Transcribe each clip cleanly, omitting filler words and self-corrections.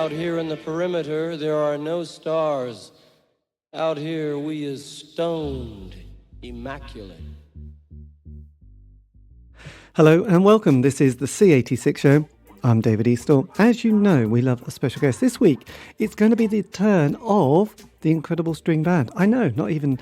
Out here in the perimeter, there are no stars. Out here, we is stoned, immaculate. Hello and welcome. This is the C86 show. I'm David Eastaugh. As you know, we love a special guest. This week, it's going to be the turn of the incredible string band. I know, not even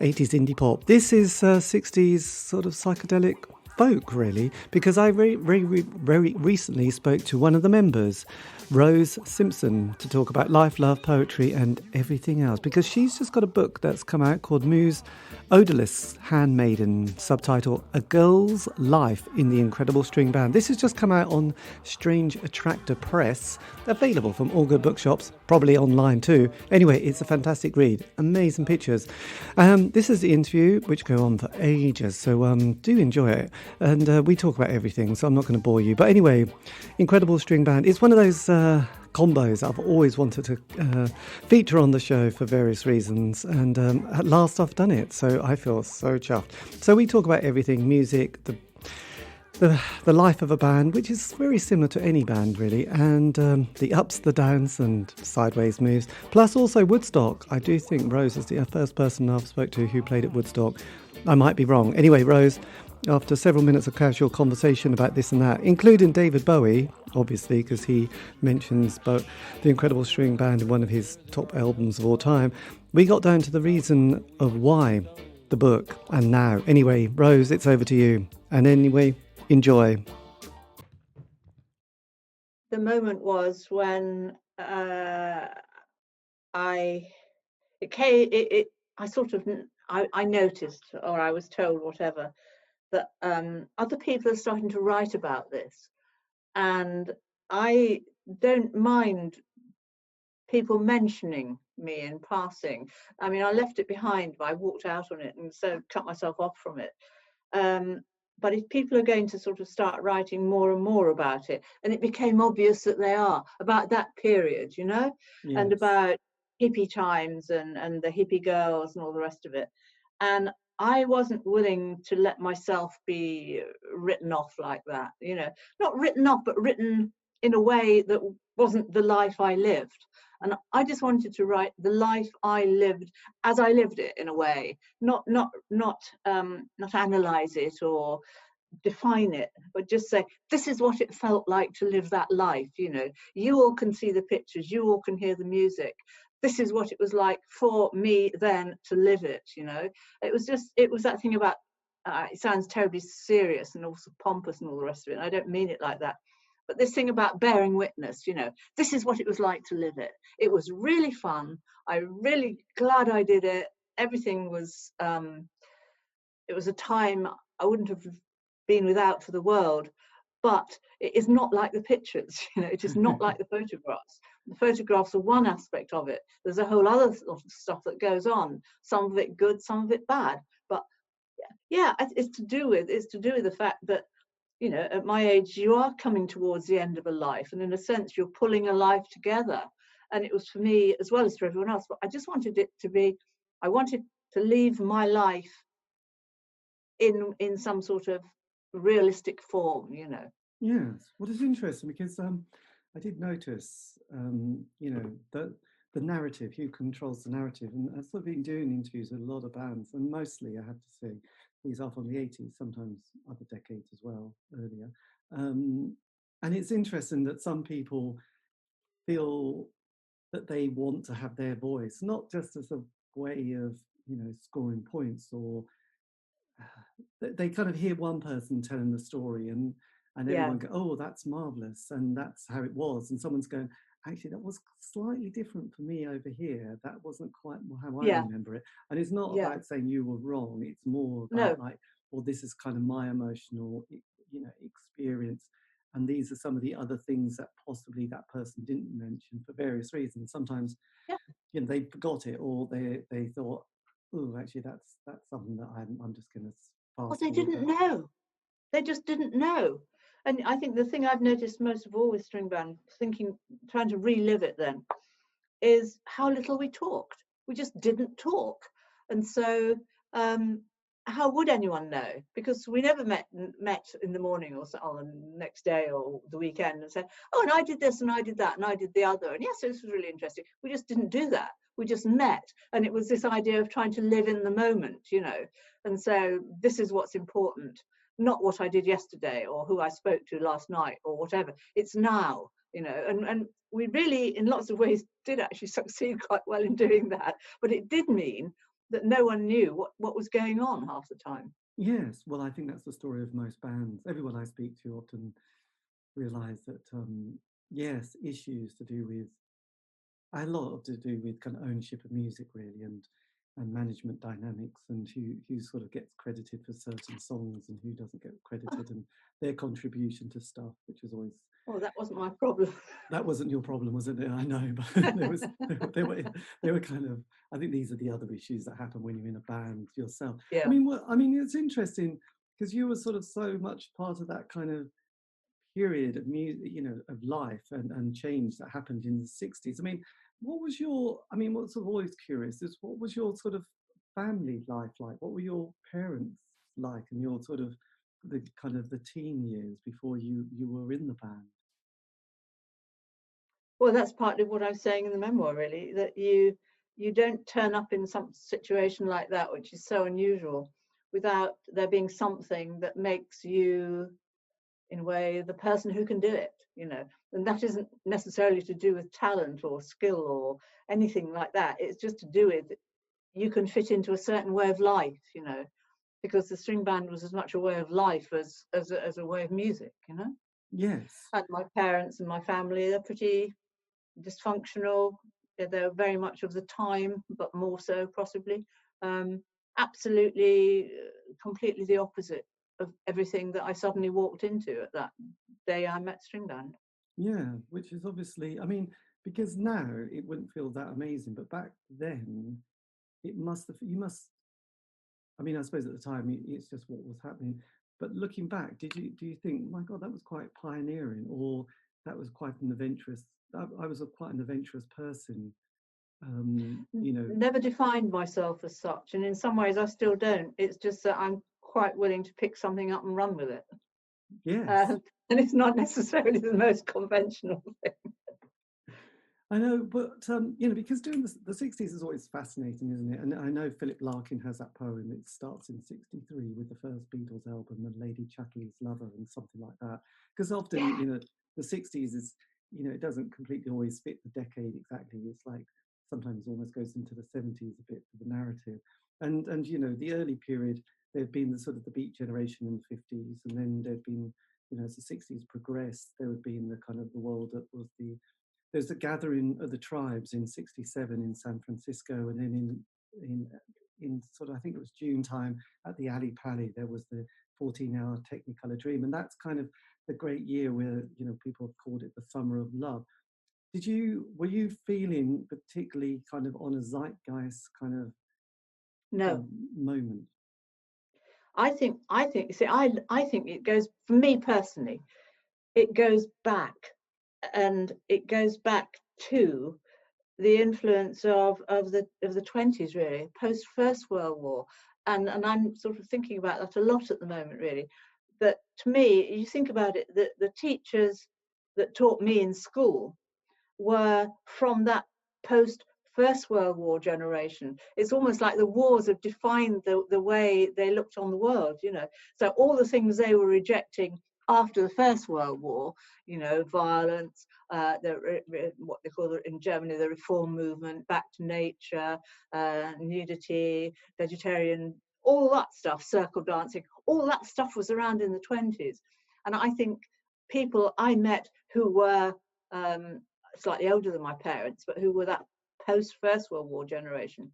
80s indie pop. This is 60s sort of psychedelic folk, really, because I very recently spoke to one of the members, Rose Simpson, to talk about life, love, poetry and everything else, because she's just got a book that's come out called Muse, Odalisque, Handmaiden, subtitle A Girl's Life in the Incredible String Band. This has just come out on Strange Attractor Press, available from all good bookshops, probably online too. Anyway, it's a fantastic read, amazing pictures. This is the interview, which go on for ages, so do enjoy it. And we talk about everything, so I'm not going to bore you. But anyway, incredible string band. It's one of those combos I've always wanted to feature on the show for various reasons, and at last I've done it, so I feel so chuffed. So we talk about everything: music, the life of a band, which is very similar to any band really, and the ups, the downs and sideways moves, plus also Woodstock. I do think Rose is the first person I've spoke to who played at Woodstock. I might be wrong. Anyway, Rose, after several minutes of casual conversation about this and that, including David Bowie, obviously, because he mentions the Incredible String Band in one of his top albums of all time, we got down to the reason of why the book and now. Anyway, Rose, it's over to you. And anyway, enjoy. The moment was when I noticed, or I was told, whatever, that other people are starting to write about this, and I don't mind people mentioning me in passing. I mean, I left it behind, but I walked out on it and so cut myself off from it. But if people are going to sort of start writing more and more about it, and it became obvious that they are, about that period, you know, Yes. And about hippie times and the hippie girls and all the rest of it. And I wasn't willing to let myself be written off like that, you know, not written off, but written in a way that wasn't the life I lived. And I just wanted to write the life I lived as I lived it, in a way, not analyze it or define it, but just say, this is what it felt like to live that life. You know, you all can see the pictures, you all can hear the music. This is what it was like for me then to live it, you know. It was that thing about, it sounds terribly serious and also pompous and all the rest of it. And I don't mean it like that. But this thing about bearing witness, you know, this is what it was like to live it. It was really fun. I'm really glad I did it. Everything was, it was a time I wouldn't have been without for the world. But it is not like the pictures, you know, it is not like the photographs. The photographs are one aspect of it. There's a whole other sort of stuff that goes on, some of it good, some of it bad. But yeah, it's to do with the fact that, you know, at my age, you are coming towards the end of a life. And in a sense, you're pulling a life together. And it was for me, as well as for everyone else, but I just wanted it to be, I wanted to leave my life in some sort of realistic form, you know. Yes, well, it's interesting because I did notice, you know, that the narrative, who controls the narrative, and I've sort of been doing interviews with a lot of bands, and mostly, I have to say, these are from the 80s, sometimes other decades as well, earlier. And it's interesting that some people feel that they want to have their voice, not just as a way of, you know, scoring points, or they kind of hear one person telling the story and everyone go, oh, that's marvelous, and that's how it was, and someone's going, actually that was slightly different for me over here, that wasn't quite how I remember it. And it's not about saying you were wrong, it's more about like, well, this is kind of my emotional, you know, experience, and these are some of the other things that possibly that person didn't mention for various reasons. Sometimes you know, they forgot it, or they thought, oh, actually that's something that I'm just going to pass. Well, they didn't know. They just didn't know. And I think the thing I've noticed most of all with string band, trying to relive it then, is how little we talked. We just didn't talk. And so how would anyone know? Because we never met in the morning or so, on the next day or the weekend and said, oh, and I did this and I did that and I did the other. And yes, this was really interesting. We just didn't do that. We just met. And it was this idea of trying to live in the moment, And so this is what's important, not what I did yesterday or who I spoke to last night or whatever. It's now, and we really, in lots of ways, did actually succeed quite well in doing that. But it did mean that no one knew what was going on half the time. Yes, well, I think that's the story of most bands. Everyone I speak to often realise that, yes, issues to do with, a lot to do with kind of ownership of music, really, and management dynamics, and who sort of gets credited for certain songs and who doesn't get credited, and their contribution to stuff, which is always... Oh, that wasn't my problem. That wasn't your problem, was it? I know, but they were kind of... I think these are the other issues that happen when you're in a band yourself. Yeah. I mean, it's interesting because you were sort of so much part of that kind of period of music, of life and change that happened in the 60s. I mean, what's sort of always curious is, what was your sort of family life like? What were your parents like, and your sort of the teen years before you were in the band? Well, that's partly what I was saying in the memoir, really, that you don't turn up in some situation like that, which is so unusual, without there being something that makes you, in a way, the person who can do it, and that isn't necessarily to do with talent or skill or anything like that. It's just to do with, you can fit into a certain way of life, because the string band was as much a way of life as a way of music, Yes. And my parents and my family, they're pretty dysfunctional. They're very much of the time, but more so possibly. Absolutely, completely the opposite of everything that I suddenly walked into at that day I met string band. Yeah, which is obviously, I mean, because now it wouldn't feel that amazing, but back then it must have, I mean, I suppose at the time it's just what was happening. But looking back, do you think, my God, that was quite pioneering, or that was quite an adventurous? I was quite an adventurous person, Never defined myself as such, and in some ways I still don't. It's just that I'm quite willing to pick something up and run with it. Yes. And it's not necessarily the most conventional thing. I know, but because doing the 60s is always fascinating, isn't it? And I know Philip Larkin has that poem. It starts in 63 with the first Beatles album, and Lady Chatterley's Lover, and something like that. Because often, the 60s is, it doesn't completely always fit the decade exactly. It's like sometimes almost goes into the 70s a bit for the narrative. And the early period, there'd been the sort of the Beat generation in the 50s, and then there'd been, as the 60s progressed, there would be in the kind of the world that was there's a gathering of the tribes in 67 in San Francisco, and then in sort of, I think it was June time, at the Ali Pali, there was the 14-hour Technicolor Dream, and that's kind of the great year where people have called it the summer of love. Were you feeling particularly kind of on a zeitgeist kind of moment? I think see, I think it goes, for me personally, it goes back, and it goes back to the influence of the 20s, really, post First World War, and I'm sort of thinking about that a lot at the moment, really. That, to me, you think about it, the teachers that taught me in school were from that post First World War generation. It's almost like the wars have defined the way they looked on the world, So all the things they were rejecting after the First World War, violence, what they call in Germany the reform movement, back to nature, nudity, vegetarian, all that stuff, circle dancing, all that stuff was around in the 20s. And I think people I met who were slightly older than my parents, but who were that post First World War generation,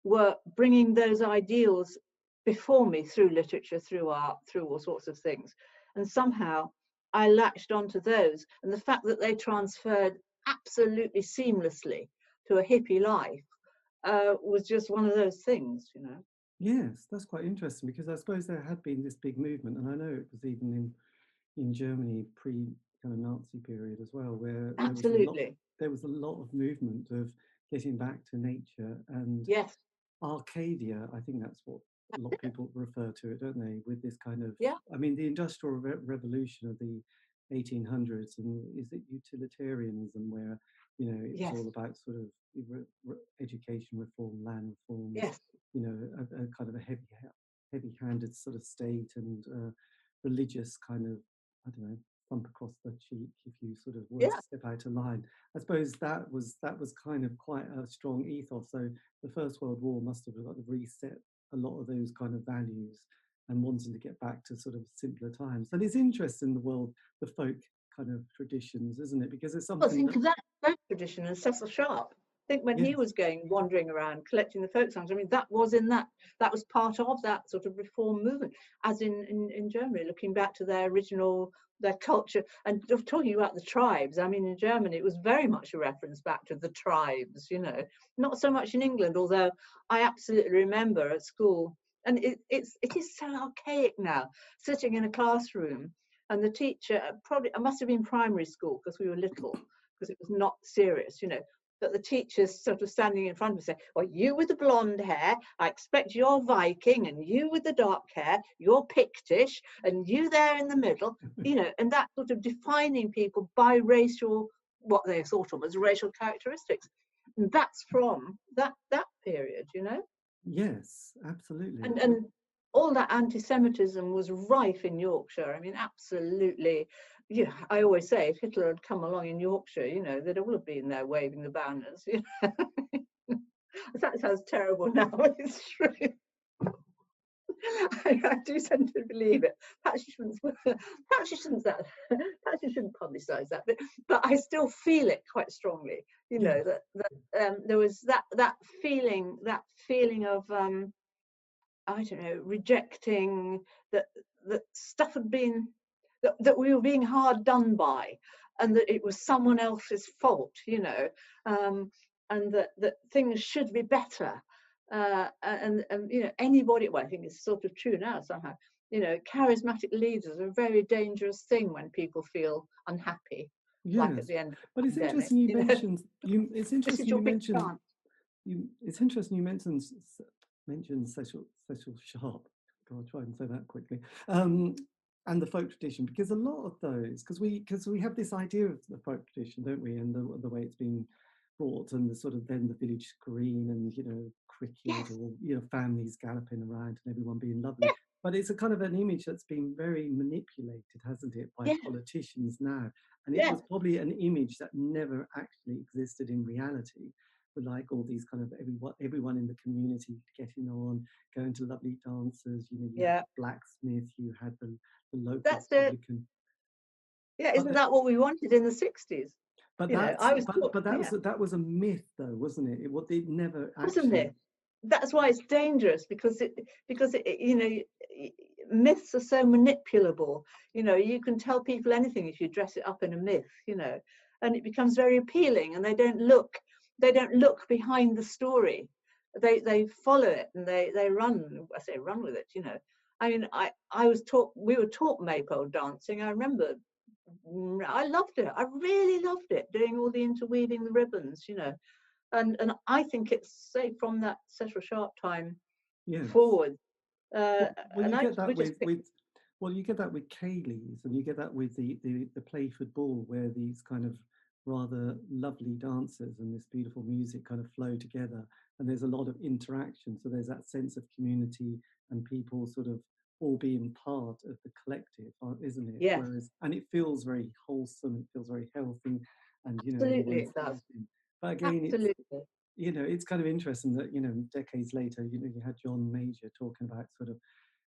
were bringing those ideals before me through literature, through art, through all sorts of things. And somehow I latched onto those. And the fact that they transferred absolutely seamlessly to a hippie life was just one of those things, Yes, that's quite interesting, because I suppose there had been this big movement, and I know it was even in Germany pre kind of Nazi period as well, where absolutely there was a lot of movement of getting back to nature, and yes, Arcadia, I think that's what a lot of people refer to it, don't they, with this kind of, Yeah. I mean, the Industrial Revolution of the 1800s, and is it utilitarianism, where, you know, it was Yes. all about sort of education reform, land reforms, Yes. you know, a kind of a heavy-handed sort of state, and religious kind of, I don't know, thump across the cheek if you sort of were Yeah. to step out of line. I suppose that was kind of quite a strong ethos. So the First World War must have reset a lot of those kind of values and wanting to get back to sort of simpler times. And it's interesting, the world, the folk kind of traditions, isn't it? Because it's Well, something think that, of that folk tradition and Cecil Sharp. I think when he yes, was wandering around collecting the folk songs, I mean, that was part of that sort of reform movement, as in Germany, looking back to their culture, and talking about the tribes. I mean, in Germany, it was very much a reference back to the tribes, you know, not so much in England, although I absolutely remember at school, and it is so archaic now, sitting in a classroom, and the teacher, probably, I must have been primary school because we were little, because it was not serious, you know, but the teacher's sort of standing in front of me saying, well, you with the blonde hair, I expect you're Viking, and you with the dark hair, you're Pictish, and you there in the middle, you know, and that sort of defining people by what they thought of as racial characteristics. And that's from that period, you know. yes, absolutely. And all that anti-Semitism was rife in Yorkshire. I mean, absolutely. Yeah, I always say if Hitler had come along in Yorkshire, you know, they'd all have been there waving the banners. You know? That sounds terrible now, but it's true. I do tend to believe it. Perhaps you shouldn't. Perhaps you shouldn't. Perhaps you shouldn't publicise that. But I still feel it quite strongly. You know, Yes, that there was that feeling of I don't know, rejecting that stuff had been that we were being hard done by, and that it was someone else's fault, you know, and that things should be better. And you know, anybody, well, I think it's sort of true now somehow, you know, charismatic leaders are a very dangerous thing when people feel unhappy, like at yes. the end of But the it's pandemic, interesting you you know. mentioned it's This is interesting your you big mentioned chance. it's interesting you mentioned Cecil Sharp. God, try and say that quickly. And the folk tradition, because a lot of those, because we have this idea of the folk tradition, don't we, and the way it's been brought, and the sort of then the village green, and, you know, cricket, Yes, or, you know, families galloping around and everyone being lovely. yes, But it's a kind of an image that's been very manipulated, hasn't it, by yes, politicians now. And it yes, was probably an image that never actually existed in reality, with like all these kind of everyone in the community getting on, going to lovely dances. You know, you had yeah. the blacksmith, you had the local That's it. publican. Yeah, But isn't that what we wanted in the 60s? You know, I was taught, but yeah, that was a myth, though, wasn't it? It never wasn't actually. it? That's why it's dangerous, because you know, myths are so manipulable. You know, you can tell people anything if you dress it up in a myth, you know, and it becomes very appealing, and they don't look behind the story. They follow it, and they run. I say run with it, you know. I mean, we were taught maypole dancing. I remember I loved it. I really loved it, doing all the interweaving the ribbons, you know. And I think it's, say, from that Cecil Sharp time Yes. forward. Well, And you get we that just picked, well, you get that with Kayleys, and you get that with the Playford Ball, where these kind of rather lovely dancers and this beautiful music kind of flow together, and there's a lot of interaction. So there's that sense of community and people sort of all being part of the collective, isn't it? yes, Whereas, and it feels very wholesome, it feels very healthy, and, you know, absolutely everyone's it does. laughing. But again, it's, Absolutely. you know, it's kind of interesting that, you know, decades later, you know, you had John Major talking about sort of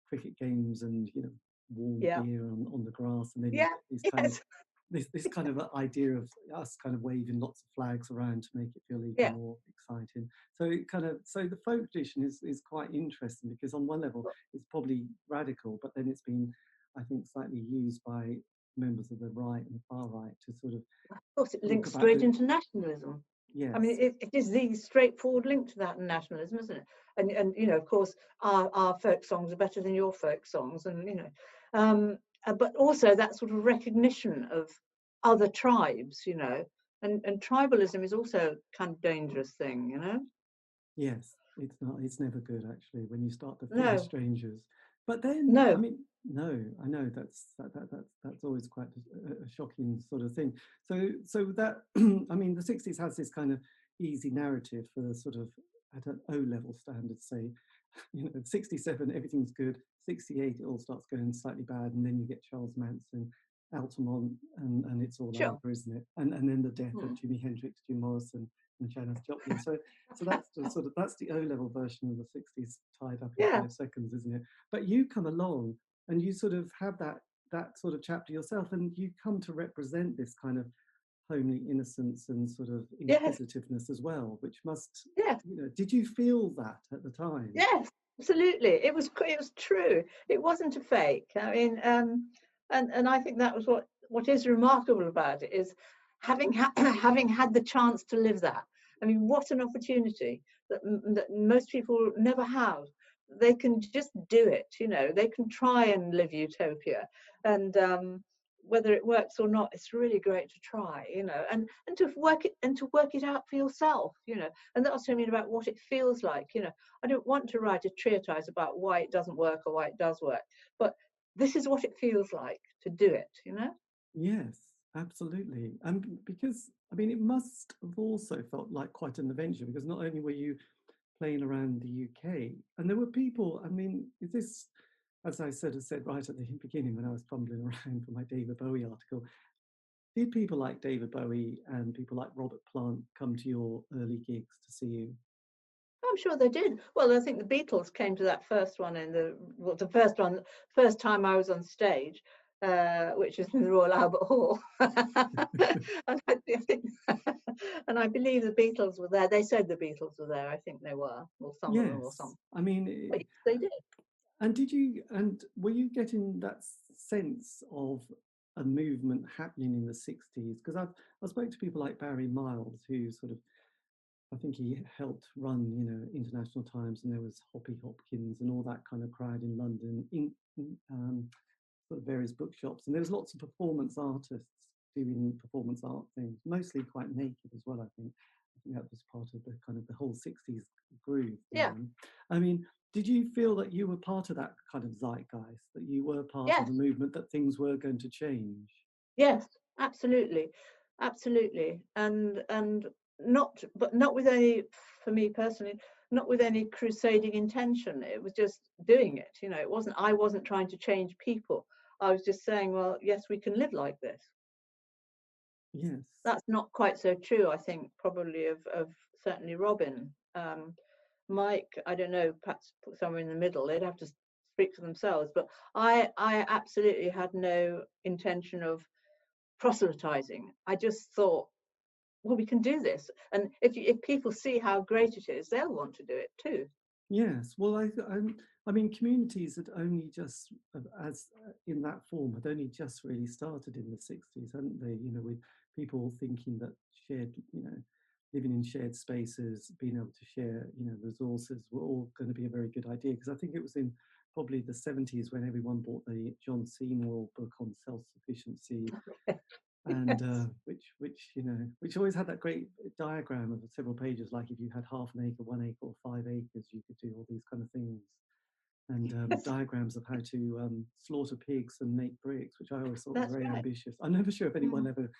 cricket games and, you know, warm Yeah. beer on the grass, and then you Yeah. get this kind of Yes. this kind of idea of us kind of waving lots of flags around to make it feel even Yeah. more exciting. So it kind of, so the folk tradition is quite interesting, because on one level it's probably radical, but then it's been, I think, slightly used by members of the right and far right to sort of Of course, it talk links about straight the, into nationalism. I mean, yes, it is the straightforward link to that nationalism, isn't it? And you know, of course, our folk songs are better than your folk songs, and you know, but also that sort of recognition of other tribes, you know, and tribalism is also a kind of dangerous thing, you know. Yes, it's not. It's never good actually when you start to fear No, strangers. But then, I no. mean, no, I know that's always quite a shocking sort of thing. So that I mean, the '60s has this kind of easy narrative for the sort of at an O level standard, say, you know, '67 everything's good, '68 it all starts going slightly bad, and then you get Charles Manson, Altamont, and it's all Sure. over, isn't it? And then the death of Mm. Jimi Hendrix, Jim Morrison, and Janis Joplin. So that's the sort of that's the O level version of the '60s tied up in Yeah. 5 seconds, isn't it? But you come along and you sort of have that sort of chapter yourself, and you come to represent this kind of homely innocence and sort of Yes. inquisitiveness as well, which must, Yes. you know, did you feel that at the time? Yes. Absolutely. It was true. It wasn't a fake. I mean, and I think that was what is remarkable about it is having had the chance to live that. I mean, what an opportunity that most people never have. They can just do it, you know. They can try and live utopia, and whether it works or not, it's really great to try, you know, and to work it out for yourself, you know. And that's what I mean about what it feels like, you know. I don't want to write a treatise about why it doesn't work or why it does work, but this is what it feels like to do it, you know. Yes, absolutely. And because, I mean, it must have also felt like quite an adventure because not only were you playing around the UK, and there were people, I mean, is this, as I sort of said right at the beginning when I was fumbling around for my David Bowie article, did people like David Bowie and people like Robert Plant come to your early gigs to see you? I'm sure they did. Well, I think the Beatles came to that first one the first one, first time I was on stage, which is in the Royal Albert Hall. And I think, and I believe the Beatles were there. They said the Beatles were there. I think they were, or some of them, or Yes, some. I mean, But yes, they did. and did you, and were you getting that sense of a movement happening in the '60s? Because I spoke to people like Barry Miles, who sort of, I think he helped run, you know, International Times, and there was Hoppy Hopkins and all that kind of crowd in London, sort of various bookshops, and there was lots of performance artists doing performance art things, mostly quite naked as well. I think that was part of the kind of the whole '60s groove Yeah. going. I mean, did you feel that you were part of that kind of zeitgeist, that you were part of Yes. the movement, that things were going to change? Yes. Absolutely. Absolutely. And not, but not with any, for me personally, not with any crusading intention. It was just doing it. You know, I wasn't trying to change people. I was just saying, well, yes, we can live like this. Yes. That's not quite so true, I think, probably of certainly Robin. Mike, I don't know, perhaps put somewhere in the middle. They'd have to speak for themselves. But I absolutely had no intention of proselytizing. I just thought, well, we can do this, and if people see how great it is, they'll want to do it too. Yes, well, I mean, communities had only just, as in that form, had only just really started in the '60s, hadn't they? You know, with people thinking that shared, you know, living in shared spaces, being able to share, you know, resources were all going to be a very good idea. Because I think it was in probably the '70s when everyone bought the John Seymour book on self-sufficiency, and which you know, which always had that great diagram of several pages, like if you had half an acre, 1 acre, or 5 acres, you could do all these kind of things, and diagrams of how to slaughter pigs and make bricks, which I always thought was That's very right. ambitious. I'm never sure if anyone Mm. ever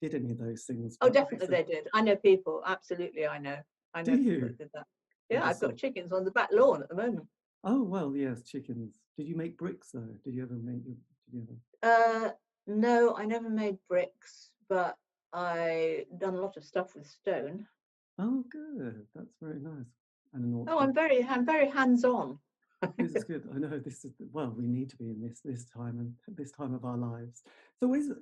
did any of those things, Oh, but definitely they did. I know people. Absolutely, I do know people you? that did that. I Yeah, just I've thought, got chickens on the back lawn at the moment. oh well, yes, chickens. Did you make bricks though? Did you ever make? Did you ever? Uh, no, I never made bricks, but I done a lot of stuff with stone. Oh, good. That's very nice. And an Oh, orchard. I'm very hands-on. This is good. I know this is well. We need to be in this time and this time of our lives. So is it,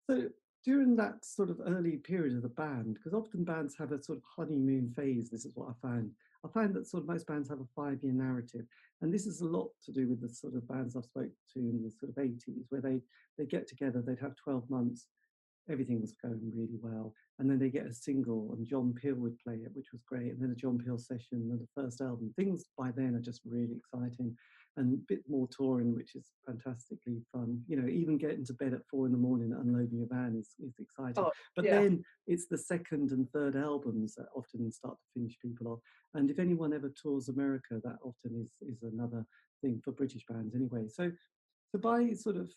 so during that sort of early period of the band, because often bands have a sort of honeymoon phase. This is what I found. I find that sort of most bands have a 5-year narrative, and this is a lot to do with the sort of bands I've spoke to in the sort of '80s, where they get together, they'd have 12 months, everything was going really well. And then they get a single, and John Peel would play it, which was great. And then a John Peel session, and the first album. Things by then are just really exciting, and a bit more touring, which is fantastically fun. You know, even getting to bed at 4 a.m. and unloading your van is exciting. Oh, But yeah. then it's the second and third albums that often start to finish people off. And if anyone ever tours America, that often is another thing for British bands anyway. So by sort of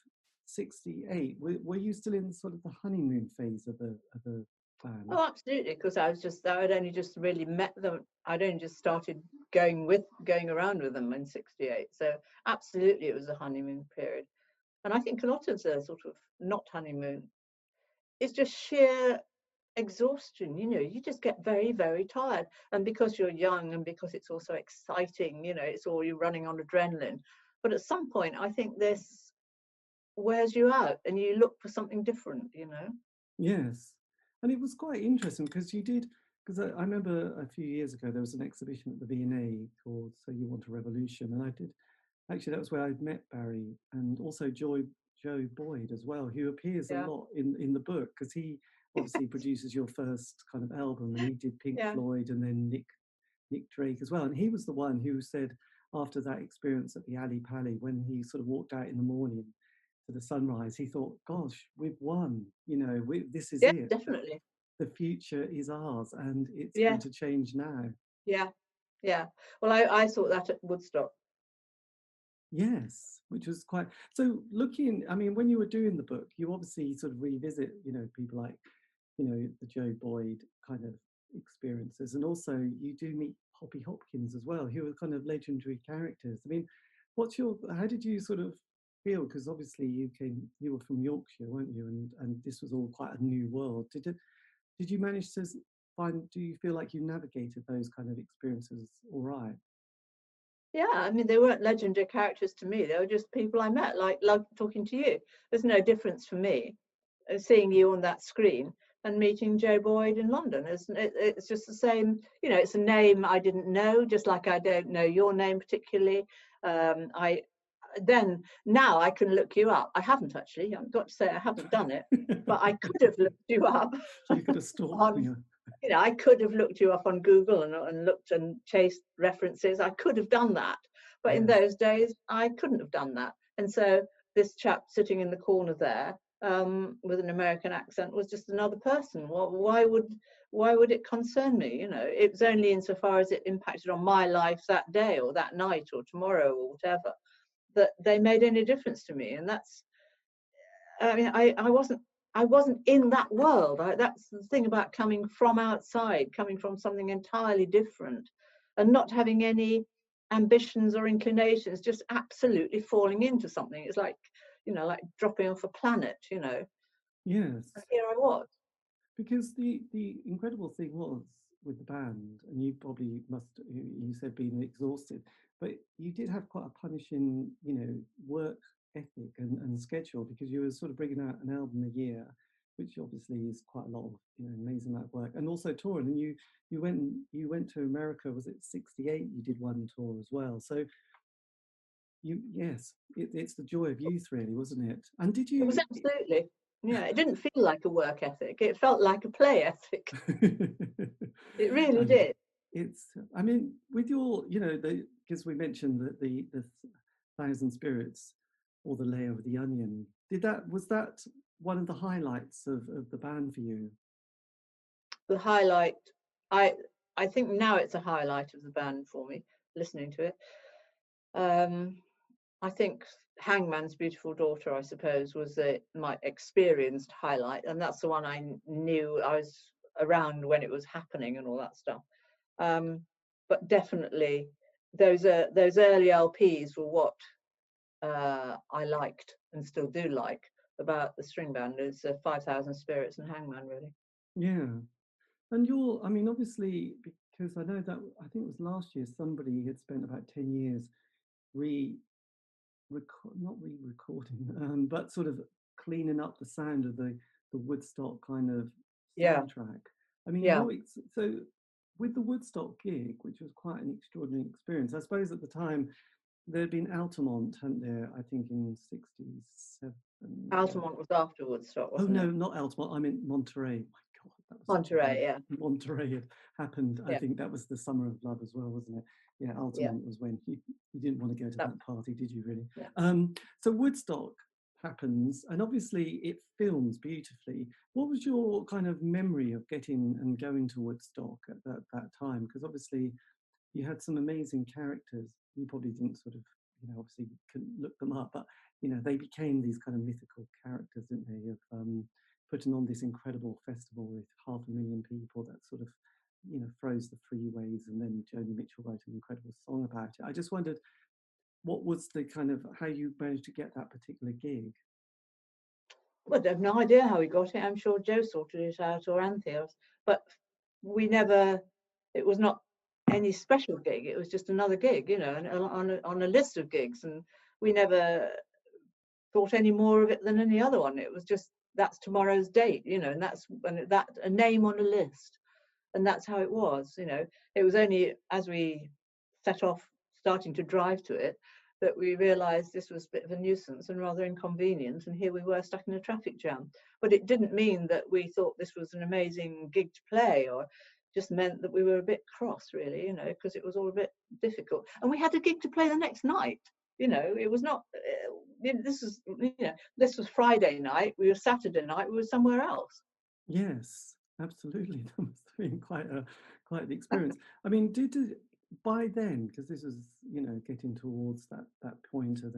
68, were you still in sort of the honeymoon phase of the band? Oh, absolutely, because I'd only just really met them. I'd only just started going around with them in 68. So absolutely, it was a honeymoon period. And I think a lot of the sort of not honeymoon is just sheer exhaustion. You know, you just get very, very tired. And because you're young and because it's also exciting, you know, it's all you're running on adrenaline. But at some point, I think this wears you out and you look for something different, you know. Yes. And it was quite interesting because you did, because I remember a few years ago there was an exhibition at the V&A called So You Want a Revolution, and I did, actually that was where I'd met Barry and also Joe Boyd as well, who appears a Yeah. lot in the book, because he obviously produces your first kind of album, and he did Pink Yeah. Floyd and then Nick Drake as well. And he was the one who said after that experience at the Ali Pali, when he sort of walked out in the morning to the sunrise, he thought, gosh, we've won, you know, this is Yeah, it. definitely. The future is ours, and it's Yeah. going to change now. Yeah. Yeah. Well, I thought that at Woodstock. Yes, which was quite, so looking, I mean, when you were doing the book, you obviously sort of revisit, you know, people like, you know, the Joe Boyd kind of experiences, and also you do meet Poppy Hopkins as well, who are kind of legendary characters. I mean, how did you sort of feel, because obviously you were from Yorkshire, weren't you, and this was all quite a new world. Did you manage to do you feel like you navigated those kind of experiences all right? Yeah, I mean, they weren't legendary characters to me. They were just people I met, like talking to you. There's no difference for me seeing you on that screen and meeting Joe Boyd in London. It's just the same, you know, it's a name I didn't know, just like I don't know your name particularly. Now I can look you up. I haven't actually, I've got to say I haven't done it, but I could have looked you up. You could have stalked on, me. you know, I could have looked you up on Google and looked and chased references. I could have done that. But in those days, I couldn't have done that. And so this chap sitting in the corner there with an American accent was just another person. Well, why would it concern me? You know, it was only insofar as it impacted on my life that day or that night or tomorrow or whatever that they made any difference to me. And that's, I mean, I wasn't in that world. That's the thing about coming from outside, coming from something entirely different, and not having any ambitions or inclinations, just absolutely falling into something. It's like, you know, like dropping off a planet, you know. Yes. And here I was. Because the incredible thing was with the band, and you probably you said being exhausted, but you did have quite a punishing, you know, work ethic and schedule, because you were sort of bringing out an album a year, which obviously is quite a lot of, you know, amazing amount of work, and also touring. And you went to America, was it 68? You did one tour as well. So it's the joy of youth, really, wasn't it? And did It was you? absolutely, yeah, it didn't feel like a work ethic. It felt like a play ethic. It really And did. it's, I mean, with your, you know, because we mentioned that the Thousand Spirits, or the layer of the onion, was that one of the highlights of the band for you? The highlight, I think now it's a highlight of the band for me, listening to it. I think Hangman's Beautiful Daughter, I suppose, was my experienced highlight, and that's the one I knew. I was around when it was happening and all that stuff. But definitely those early LPs were what I liked and still do like about the string band. Is 5,000 Spirits and Hangman, really. Yeah. And I mean, obviously, because I know that, I think it was last year, somebody had spent about 10 years not re-recording, but sort of cleaning up the sound of the Woodstock kind of soundtrack. I mean, so with the Woodstock gig, which was quite an extraordinary experience, I suppose at the time there'd been Altamont, hadn't there? I think in '67. Altamont was after Woodstock, Oh wasn't no, it? not Altamont. I mean Monterey. My God, that was such a Monterey, bad. yeah. Monterey had happened. I Yeah, think that was the Summer of Love as well, wasn't it? Yeah, yeah, Altamont was when you didn't want to go to no, that party, did you really? yeah. So Woodstock happens, and obviously it films beautifully. What was your kind of memory of getting and going to Woodstock at that time? Because obviously you had some amazing characters. You probably didn't sort of, obviously you couldn't look them up, but they became these kind of mythical characters, didn't they? Of putting on this incredible festival with 500,000 people that sort of, froze the freeways, and then Joni Mitchell wrote an incredible song about it. I just wondered, what was the kind of how you managed to get that particular gig? Well, I have no idea how we got it. I'm sure Joe sorted it out, or Anthea, but we never. It was not any special gig. It was just another gig, and on a list of gigs, and we never thought any more of it than any other one. It was just that's tomorrow's date, and that's a name on a list, and that's how it was. It was only as we set off starting to drive to it that we realized this was a bit of a nuisance and rather inconvenient, and here we were stuck in a traffic jam. But it didn't mean that we thought this was an amazing gig to play, or just meant that we were a bit cross, really, because it was all a bit difficult. And we had a gig to play the next night. It was not this was Friday night, we were Saturday night, we were somewhere else. Yes, absolutely. That must have been quite the experience. I mean, by then, because this was getting towards that point of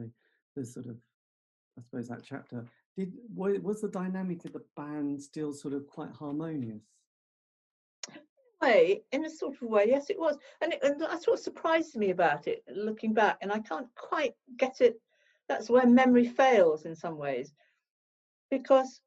the sort of, I suppose, that chapter, was the dynamic of the band still sort of quite harmonious? In a sort of way, yes, it was. And that's what surprised me about it, looking back, and I can't quite get it. That's where memory fails in some ways, because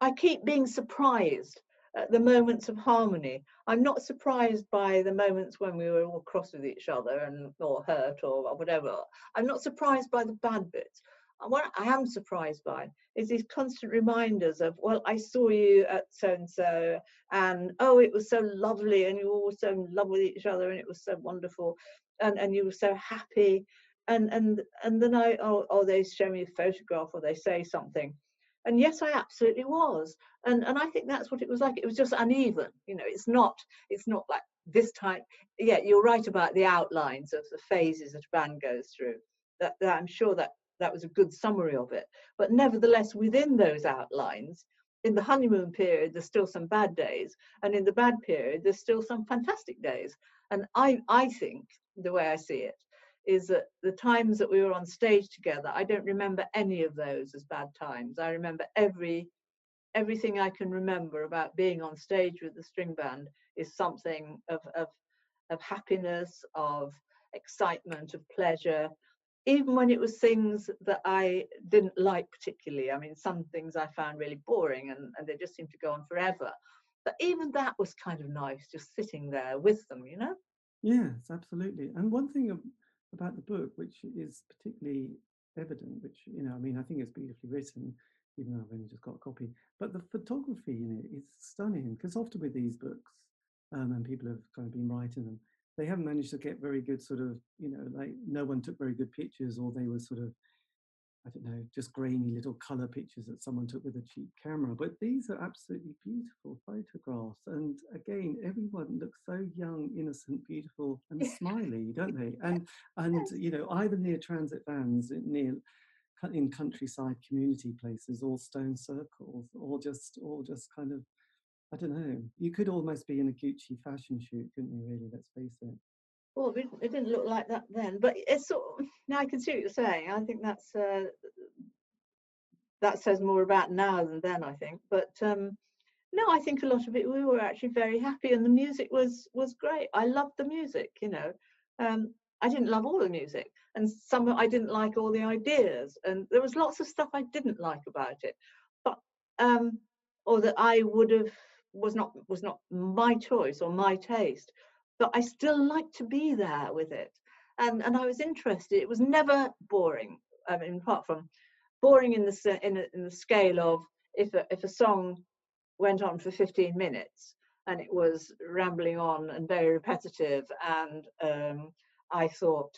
I keep being surprised at the moments of harmony. I'm not surprised by the moments when we were all cross with each other or hurt or whatever. I'm not surprised by the bad bits. What I am surprised by is these constant reminders of, well, I saw you at so-and-so, and oh, it was so lovely, and you all were so in love with each other, and it was so wonderful, and you were so happy. And then they show me a photograph, or they say something. And yes, I absolutely was. And I think that's what it was like. It was just uneven. It's not like this time. Yeah, you're right about the outlines of the phases that a band goes through. That I'm sure that was a good summary of it. But nevertheless, within those outlines, in the honeymoon period, there's still some bad days. And in the bad period, there's still some fantastic days. And I think, the way I see it, is that the times that we were on stage together, I don't remember any of those as bad times. I remember everything I can remember about being on stage with the string band is something of happiness, of excitement, of pleasure, even when it was things that I didn't like particularly. I mean, some things I found really boring, and they just seemed to go on forever. But even that was kind of nice, just sitting there with them, Yes, absolutely. And one thing about the book, which is particularly evident, which, I mean, I think it's beautifully written, even though I've only just got a copy, but the photography in it is stunning, because often with these books, and people have kind of been writing them, they haven't managed to get very good sort of, like no one took very good pictures, or they were sort of, I don't know, just grainy little colour pictures that someone took with a cheap camera. But these are absolutely beautiful photographs. And again, everyone looks so young, innocent, beautiful, and smiley, don't they? And either near transit vans, in countryside community places, or stone circles, or just kind of, I don't know. You could almost be in a Gucci fashion shoot, couldn't you? Really, let's face it. Well, it didn't look like that then, but it's sort of, now I can see what you're saying. I think that says more about now than then, I think. But no, I think a lot of it, we were actually very happy, and the music was great. I loved the music, I didn't love all the music, and some I didn't like all the ideas, and there was lots of stuff I didn't like about it, but or that I would have was not my choice or my taste, but I still liked to be there with it, and I was interested. It was never boring. I mean, apart from boring in the scale of if a song went on for 15 minutes and it was rambling on and very repetitive and I thought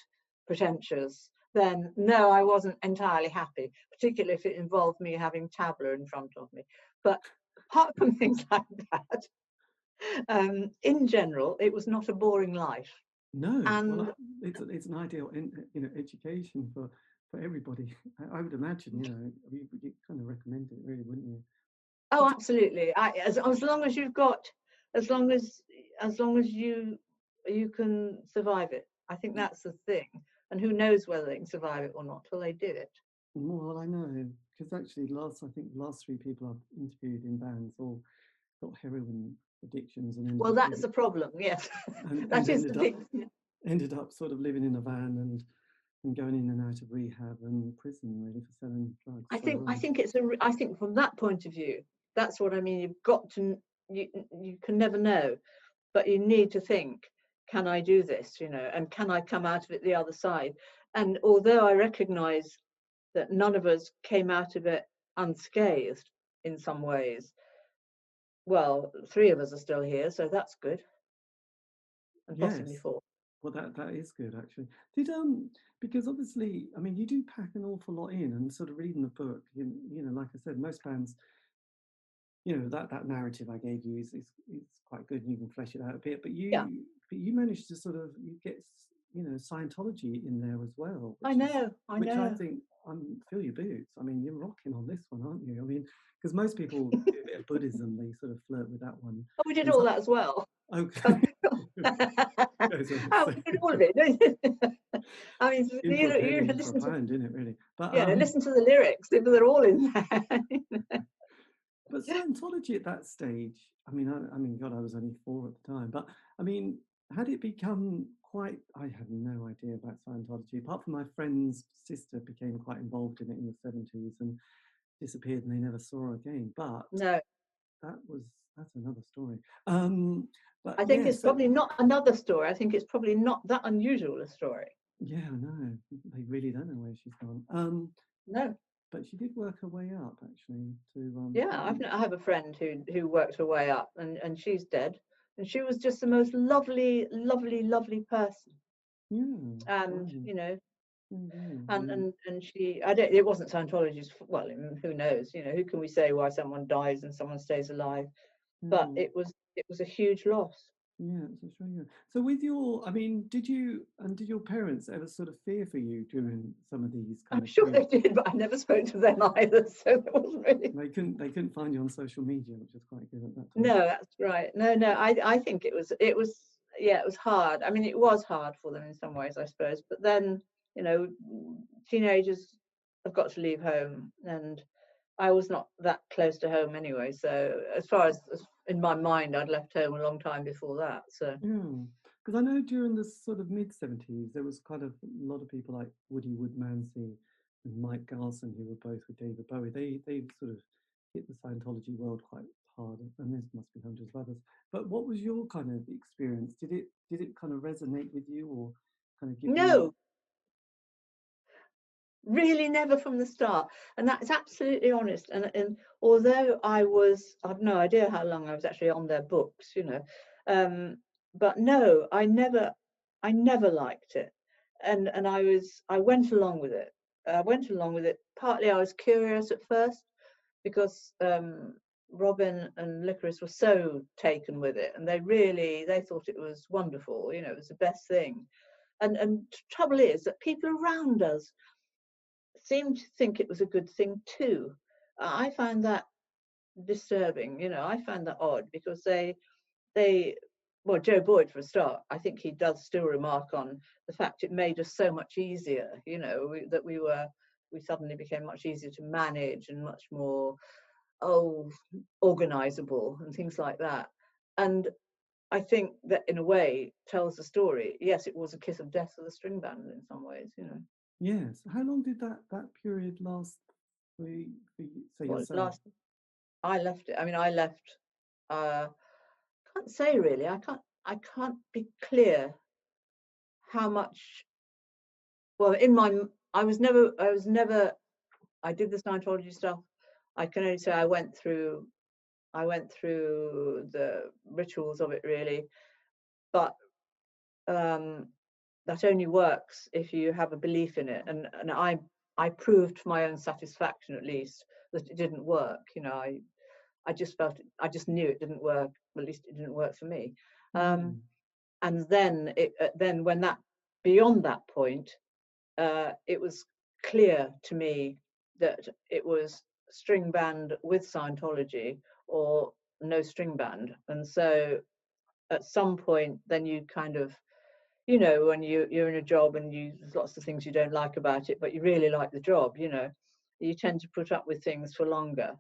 pretentious then no, I wasn't entirely happy, particularly if it involved me having tabla in front of me. But apart from things like that, in general, it was not a boring life. No, And well, it's an ideal, education for everybody. I would imagine, you kind of recommend it, really, wouldn't you? oh, absolutely. As long as you've got, as long as you can survive it. I think that's the thing. And who knows whether they can survive it or not till they do it. Well, I know, because actually, I think the last 3 people I've interviewed in bands all got heroin addictions and ended Well, up that's the problem. Yes, and that is ended the up thing. ended up sort of living in a van and going in and out of rehab and prison, really, for selling drugs. I think I think from that point of view, that's what I mean. You've got to, you can never know, but you need to think, can I do this, and can I come out of it the other side? And although I recognize that none of us came out of it unscathed in some ways, well, 3 of us are still here, so that's good, and possibly Yes. 4. Well, that is good, actually. Because obviously, I mean, you do pack an awful lot in, and sort of reading the book, like I said, most bands, that narrative I gave you is quite good, and you can flesh it out a bit. But Yeah, you managed to sort of get Scientology in there as well, I know. which I think fill your boots. I mean, you're rocking on this one, aren't you? I mean, because most people do a bit of Buddhism, they sort of flirt with that one. Oh, we did all that as well. Okay. Oh, we did all of it. I mean, In for a penny, in for a listen to, pound, isn't it, really? But listen to the lyrics. They're all in there. but Scientology at that stage, I mean, God, I was only 4 at the time. But I mean, had it become quite? I had no idea about Scientology, apart from my friend's sister became quite involved in it in the 70s and disappeared, and they never saw her again. But No, that's another story. But I think yeah, it's probably not another story. I think it's probably not that unusual a story. yeah, I know. They really don't know where she's gone. No. But she did work her way up, actually. Yeah, I have a friend who worked her way up, and she's dead. And she was just the most lovely, lovely, lovely person. Yeah. And Mm-hmm. and she, it wasn't Scientology's. Well, who knows? Who can we say why someone dies and someone stays alive? But Yeah. it was a huge loss. Yeah, it's a shame. So I mean, did your parents ever sort of fear for you during some of these kind I'm of sure they did, but I never spoke to them either, so it wasn't really. They couldn't find you on social media, which is quite good at that time. No, that's right. No, I think it was yeah, it was hard. I mean, it was hard for them in some ways, I suppose. But then, teenagers have got to leave home, and I was not that close to home anyway. So as far as in my mind, I'd left home a long time before that. So yeah, because I know during the sort of mid-70s, there was kind of a lot of people like Woody Woodmansey and Mike Garson, who were both with David Bowie. They sort of hit the Scientology world quite hard, and there must be hundreds of others. But what was your kind of experience? Did it kind of resonate with you, or kind of give no, you? really never from the start, and that's absolutely honest. And although I've no idea how long I was actually on their books, but no, I never liked it, and I went along with it. Partly I was curious at first because Robin and Licorice were so taken with it, and they thought it was wonderful. It was the best thing. And trouble is that people around us seemed to think it was a good thing too. I find that disturbing. I find that odd because well, Joe Boyd for a start, I think he does still remark on the fact it made us so much easier. That we suddenly became much easier to manage and much more organizable and things like that. And I think that in a way tells the story. Yes, it was a kiss of death for the string band in some ways. Yes. How long did that period last for you, say Well, yourself? I left it. I mean, I left. Can't say really. I can't be clear how much. Well, I was never. I did the Scientology stuff. I can only say I went through the rituals of it really, but that only works if you have a belief in it. And I proved for my own satisfaction, at least, that it didn't work. You know, I just felt it, I just knew it didn't work. At least it didn't work for me. And then then when that, beyond that point, it was clear to me that it was string band with Scientology or no string band. And so at some point, then you kind of, you know, when you're in a job and there's lots of things you don't like about it, but you really like the job, you know, you tend to put up with things for longer.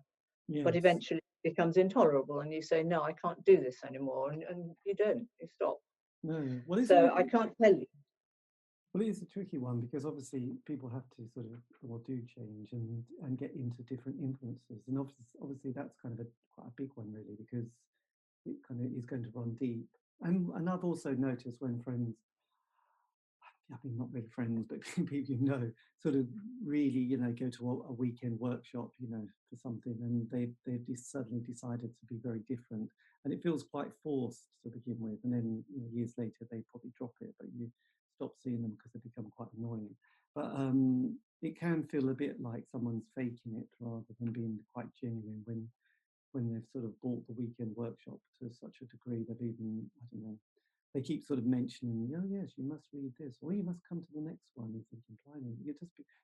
Yes. But eventually it becomes intolerable and you say, no, I can't do this anymore. And you don't, you stop. No. Well, so I can't tell you. Well, it is a tricky one because obviously people have to sort of, or do change and get into different influences, and obviously that's kind of quite a big one really, because it kind of is going to run deep. And I've also noticed when friends, I mean, not really friends, but people you know, sort of really, you know, go to a weekend workshop, you know, for something, and they've just suddenly decided to be very different, and it feels quite forced to begin with, and then, you know, years later they probably drop it, but you stop seeing them because they become quite annoying. But it can feel a bit like someone's faking it rather than being quite genuine when they've sort of bought the weekend workshop to such a degree that even, I don't know, they keep sort of mentioning, oh yes, you must read this, or you must come to the next one. You're thinking, blimey,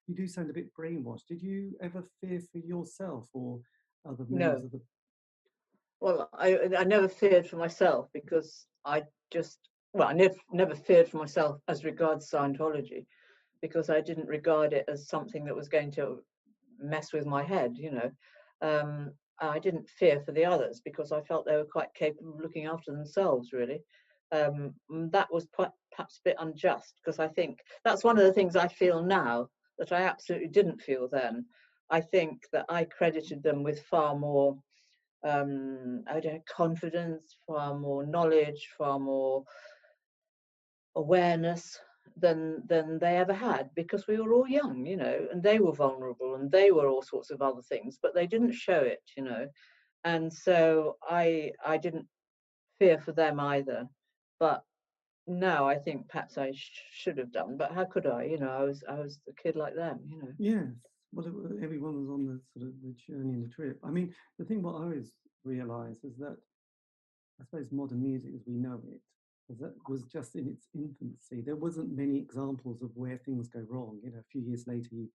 you do sound a bit brainwashed. Did you ever fear for yourself or other members of the? Well, I never feared for myself because I never feared for myself as regards Scientology, because I didn't regard it as something that was going to mess with my head, you know. I didn't fear for the others because I felt they were quite capable of looking after themselves, really. That was perhaps a bit unjust, because I think that's one of the things I feel now that I absolutely didn't feel then. I think that I credited them with far more confidence, far more knowledge, far more awareness than they ever had, because we were all young, you know, and they were vulnerable and they were all sorts of other things, but they didn't show it, you know. And so I didn't fear for them either. But now I think perhaps I should have done, but how could I? You know, I was a kid like them, you know. Yes. Well, everyone was on the sort of the journey and the trip. I mean, the thing what I always realise is that I suppose modern music as we know it was just in its infancy. There wasn't many examples of where things go wrong. You know, a few years later, you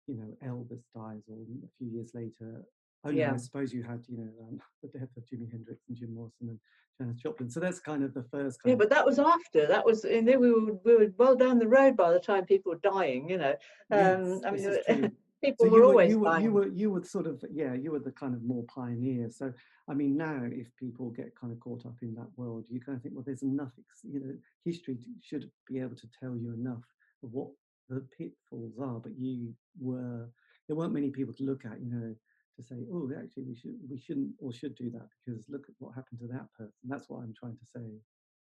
know, Elvis dies, or a few years later. Oh no, I suppose you had, you know, the death of Jimi Hendrix and Jim Morrison and Janis Joplin. So that's kind of the first kind. Yeah, but that was after. That was, and then we were well down the road by the time people were dying. You know, yes, I mean, this is true. people were always dying. You were sort of, yeah, you were the kind of more pioneer. So I mean, now if people get kind of caught up in that world, you kind of think, well, there's enough, you know, history should be able to tell you enough of what the pitfalls are. But there weren't many people to look at, you know, to say, oh, actually we shouldn't or should do that because look at what happened to that person. That's what I'm trying to say.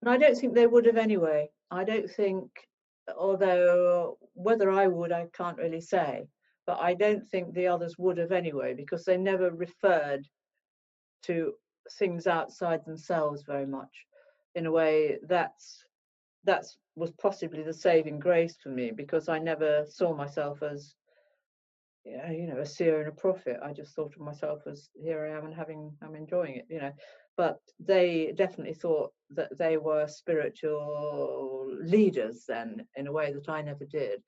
And I don't think they would have anyway. I don't think, although whether I would, I can't really say. But I don't think the others would have anyway, because they never referred to things outside themselves very much. In a way, that was possibly the saving grace for me, because I never saw myself as, you know, a seer and a prophet. I just thought of myself as, here I am and I'm enjoying it, you know. But they definitely thought that they were spiritual leaders then, in a way that I never did.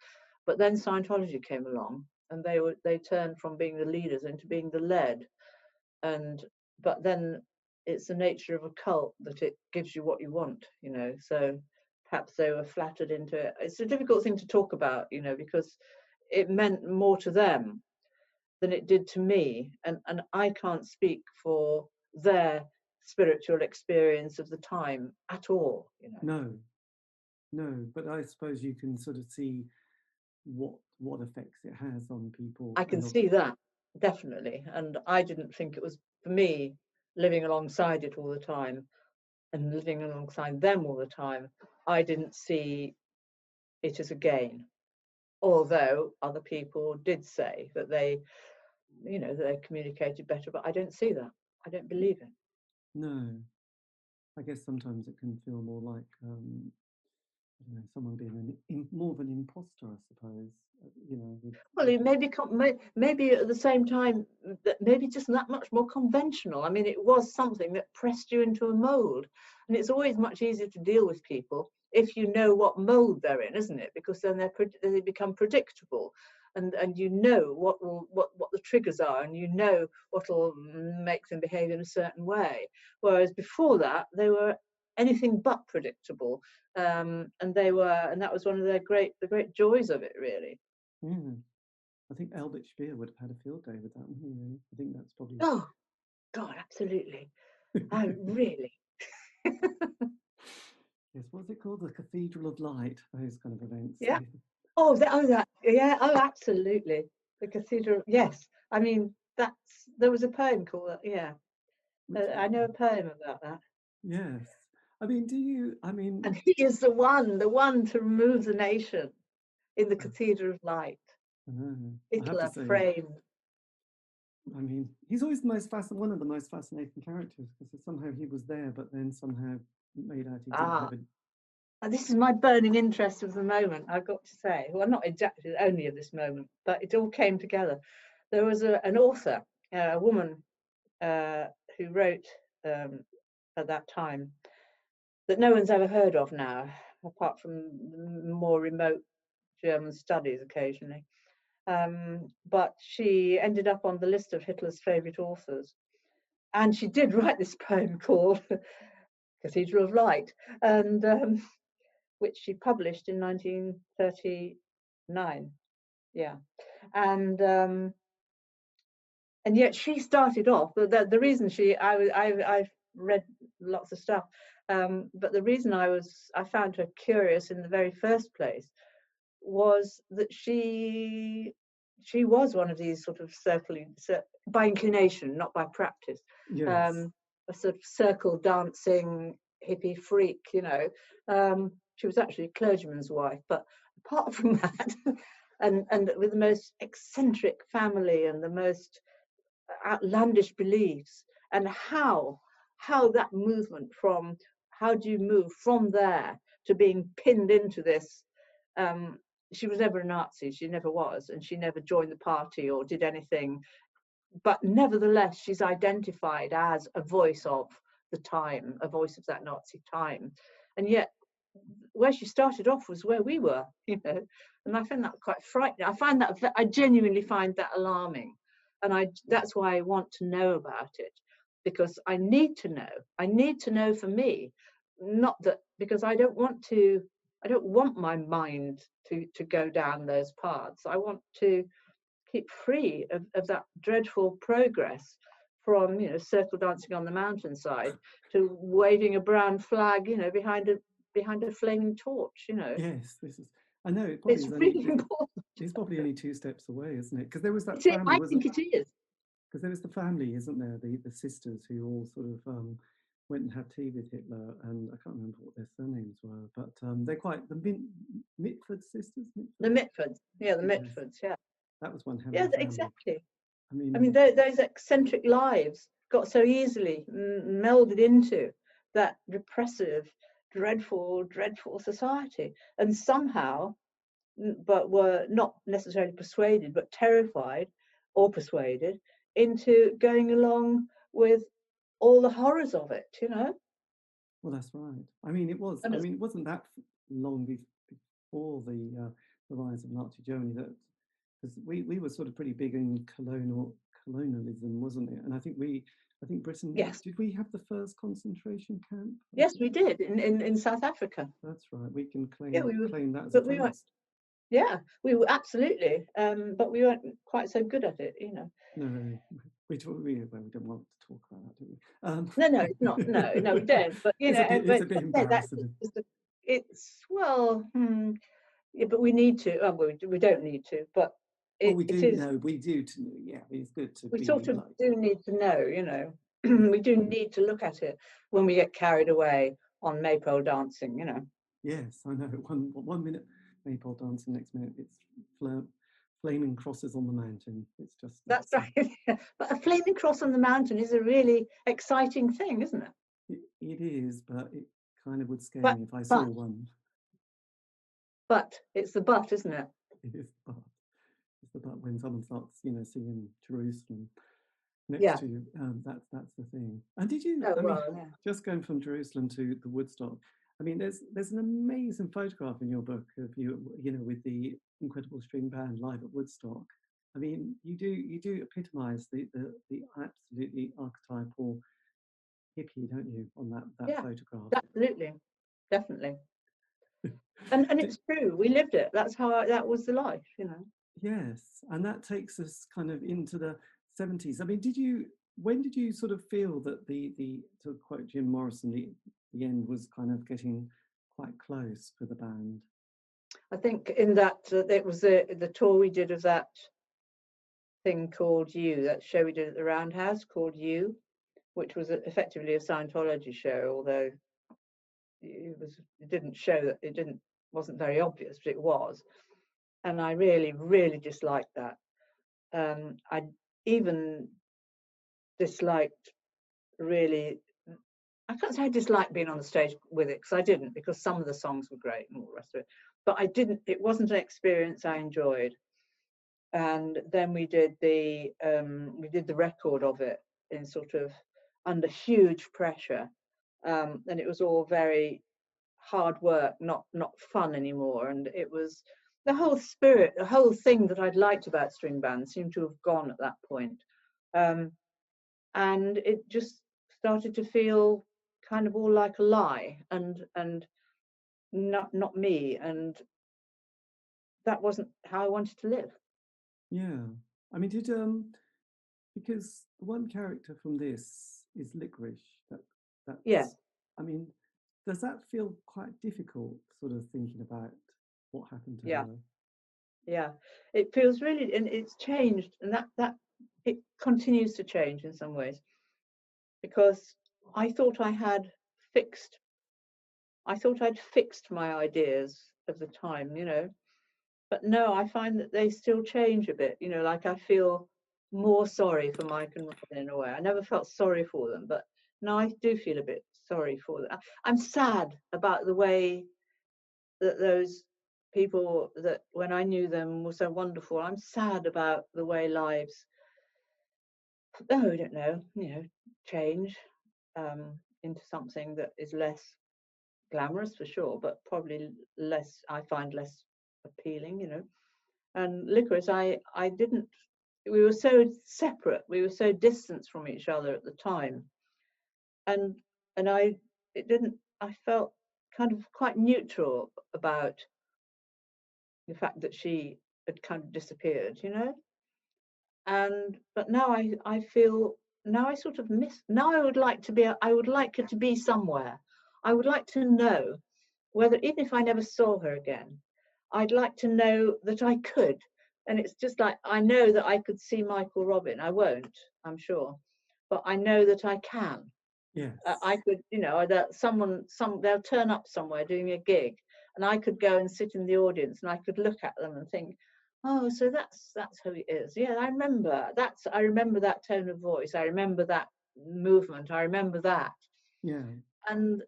But then Scientology came along, and they turned from being the leaders into being the led. But then it's the nature of a cult that it gives you what you want, you know. So perhaps they were flattered into it. It's a difficult thing to talk about, you know, because it meant more to them than it did to me, and I can't speak for their spiritual experience of the time at all, you know. No, but I suppose you can sort of see what effects it has on people. I can see that, definitely, and I didn't think it was, for me, living alongside it all the time and living alongside them all the time, I didn't see it as a gain, although other people did say that they, you know, they communicated better, but I don't see that. I don't believe it. No, I guess sometimes it can feel more like I don't know, someone being more of an imposter, I suppose. Well, it maybe at the same time that maybe just that much more conventional. I mean, it was something that pressed you into a mold, and it's always much easier to deal with people if you know what mold they're in, isn't it? Because then they become predictable, and you know what the triggers are, and you know what will make them behave in a certain way. Whereas before that, they were anything but predictable, and that was one of the great joys of it, really. Yeah. I think Albert Speer would have had a field day with that, wouldn't he? I think that's probably. Oh God, absolutely. Really. Yes, what's it called? The Cathedral of Light, those kind of events. Yeah. Yeah. Oh, absolutely. The cathedral. Yes. I mean, there was a poem called that. Yeah. I know a poem about that. Yes. I mean, And he is the one to remove the nation in the Cathedral of Light. Hitler framed. I mean, he's always one of the most fascinating characters, because somehow he was there, but then somehow made out he didn't have it. And this is my burning interest of the moment, I've got to say. Well, not exactly only of this moment, but it all came together. There was an author, a woman who wrote at that time that no one's ever heard of now, apart from more remote German studies occasionally. But she ended up on the list of Hitler's favourite authors. And she did write this poem called Cathedral of Light, and which she published in 1939. Yeah. And yet she started off, the reason I've read lots of stuff, but the reason I found her curious in the very first place was that she was one of these sort of by inclination, not by practice, yes. A sort of circle dancing hippie freak, she was actually a clergyman's wife, but apart from that, and with the most eccentric family and the most outlandish beliefs, and how that movement from how do you move from there to being pinned into this. She was never a Nazi, she never was, and she never joined the party or did anything, but nevertheless she's identified as a voice of the time, a voice of that Nazi time, and yet where she started off was where we were, and I find that quite frightening. I genuinely find that alarming, and that's why I want to know about it, because I need to know for me, not that because I don't want my mind to go down those paths. I want to keep free of that dreadful progress from circle dancing on the mountainside to waving a brown flag behind a flaming torch. Yes, I know it it's really important. It's probably only 2 steps away, isn't it? Because there was that family. I think it is. Because there was the family, isn't there? The sisters who all sort of went and had tea with Hitler, and I can't remember what their surnames were, but they're quite the Mitford sisters. The Mitfords, yeah, the Mitfords, yeah. That was one. Yeah, exactly. I mean, those eccentric lives got so easily melded into that repressive, dreadful society, and somehow, but were not necessarily persuaded, but terrified or persuaded into going along with all the horrors of it, Well, that's right. I mean, it wasn't that long before the rise of Nazi Germany that, because we were sort of pretty big in colonialism, wasn't it? And I think Britain. Yes. Did we have the first concentration camp? Yes, we did in South Africa. That's right. We can claim that as a first. Yeah, we were absolutely, but we weren't quite so good at it, No, we don't want to talk about that, do we? No, it's not. No, we don't. But it's a bit embarrassing. Yeah, but we need to. We don't need to, but we do. No, we do. Yeah, it's good to. We sort of do need to know. We do need to look at it when we get carried away on maypole dancing. Yes, I know. 1 minute maypole dancing, next minute it's flaming crosses on the mountain. It's just that's right. But a flaming cross on the mountain is a really exciting thing, isn't it? It is, but it kind of would scare me if I saw one. But it's the but, isn't it? It is the but. It's the but when someone starts, singing Jerusalem next Yeah. to you. That's the thing. And did you? Oh, I mean, well, yeah. just going from Jerusalem to the Woodstock. I mean, there's an amazing photograph in your book of you, with the incredible string band live at Woodstock. I mean, you do epitomise the absolutely archetypal hippie, don't you, on that Yeah, photograph? absolutely, definitely. And it's true. We lived it. That's how that was the life, Yes, and that takes us kind of into the 70s. I mean, when did you sort of feel that the to quote Jim Morrison, the end was kind of getting quite close for the band? I think in that it was the tour we did of that thing called You, that show we did at the Roundhouse called You, which was effectively a Scientology show, although it didn't show that wasn't very obvious, but it was. And I really, really disliked that. I even disliked really. I can't say I disliked being on the stage with it, because I didn't, because some of the songs were great and all the rest of it. But it wasn't an experience I enjoyed. And then we did the record of it in sort of under huge pressure, and it was all very hard work, not fun anymore. And it was the whole spirit, the whole thing that I'd liked about string bands seemed to have gone at that point. And it just started to feel kind of all like a lie, and not me, and that wasn't how I wanted to live. Yeah, I mean, because one character from this is Licorice. That's Yeah. I mean, does that feel quite difficult, sort of thinking about what happened to Yeah. her? Yeah, it feels really, and it's changed, and that it continues to change in some ways, because I thought I'd fixed my ideas of the time, but no, I find that they still change a bit, like I feel more sorry for Mike and Robin in a way. I never felt sorry for them, but now I do feel a bit sorry for them. I'm sad about the way that those people that when I knew them were so wonderful. I'm sad about the way lives, I don't know, change into something that is less glamorous for sure, but probably less, I find less appealing, And Licorice, I didn't, we were so separate, we were so distant from each other at the time. And I felt kind of quite neutral about the fact that she had kind of disappeared, but now I feel, now I sort of miss, now I would like her to be somewhere. I would like to know whether, even if I never saw her again, I'd like to know that I could. And it's just like, I know that I could see Michael Robin. I won't, I'm sure, but I know that I can. Yes. I could, that they'll turn up somewhere doing a gig, and I could go and sit in the audience, and I could look at them and think, oh, so that's who he is. Yeah, I remember that tone of voice. I remember that movement. I remember that. Yeah. And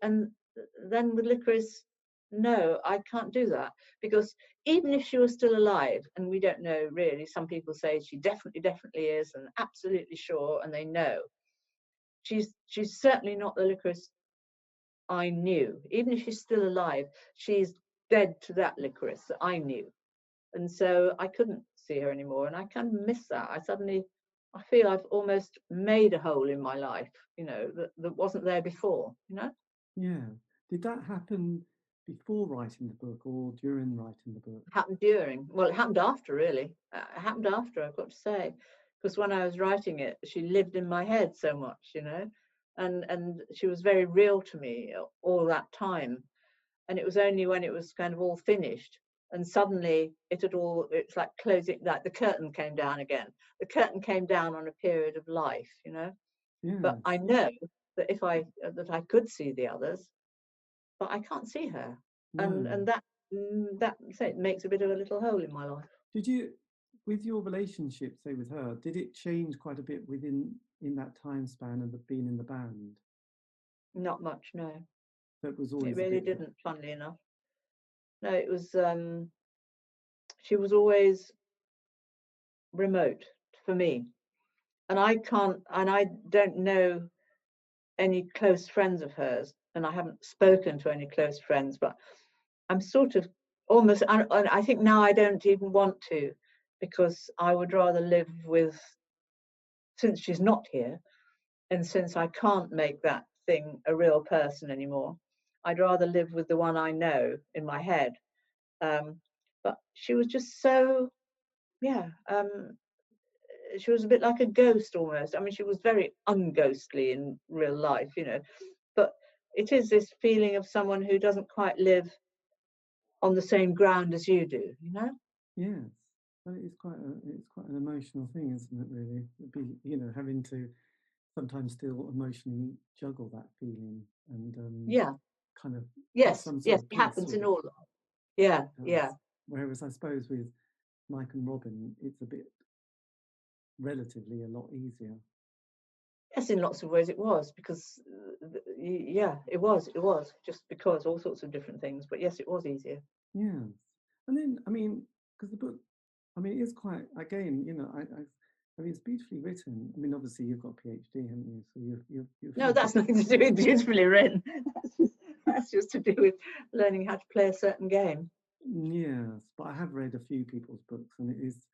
then with Licorice, no, I can't do that, because even if she was still alive, and we don't know really, some people say she definitely is, and absolutely sure, and they know. She's certainly not the Licorice I knew. Even if she's still alive, she's dead to that Licorice that I knew. And so I couldn't see her anymore, and I kind of miss that. I feel I've almost made a hole in my life, that wasn't there before, Yeah. Did that happen before writing the book or during writing the book? It happened during. Well, it happened after, really. It happened after, I've got to say, because when I was writing it, she lived in my head so much, and she was very real to me all that time. And it was only when it was kind of all finished, and suddenly it's like closing, like the curtain came down again. The curtain came down on a period of life, Yes. But I know that that I could see the others, but I can't see her. No. And that so it makes a bit of a little hole in my life. Did you, with your relationship, say with her, did it change quite a bit in that time span of being in the band? Not much, no. That was always It really didn't, funnily enough. No, it was, she was always remote for me. And I don't know any close friends of hers, and I haven't spoken to any close friends, but I'm sort of almost, and I think now I don't even want to, because I would rather live with, since she's not here, and since I can't make that thing a real person anymore, I'd rather live with the one I know in my head. But she was just so, yeah, she was a bit like a ghost almost. I mean, she was very unghostly in real life, you know, but it is this feeling of someone who doesn't quite live on the same ground as you do, you know? Yes. Well, it's quite an emotional thing, isn't it, really? It'd be, having to sometimes still emotionally juggle that feeling and Yeah. kind of have Yes. some sort Yes. of It peace happens with in it. all. Yeah. It Yeah. does. Whereas I suppose with Mike and Robin, it's a bit relatively a lot easier. Yes, in lots of ways it was, because, yeah, it was just because all sorts of different things. But yes, it was easier. Yeah. And then, I mean, because the book, I mean, it is quite, again, I mean, it's beautifully written. I mean, obviously you've got a PhD, haven't you? So you're No, that's nothing to do with beautifully written. That's just to do with learning how to play a certain game. Yes, but I have read a few people's books, and it is,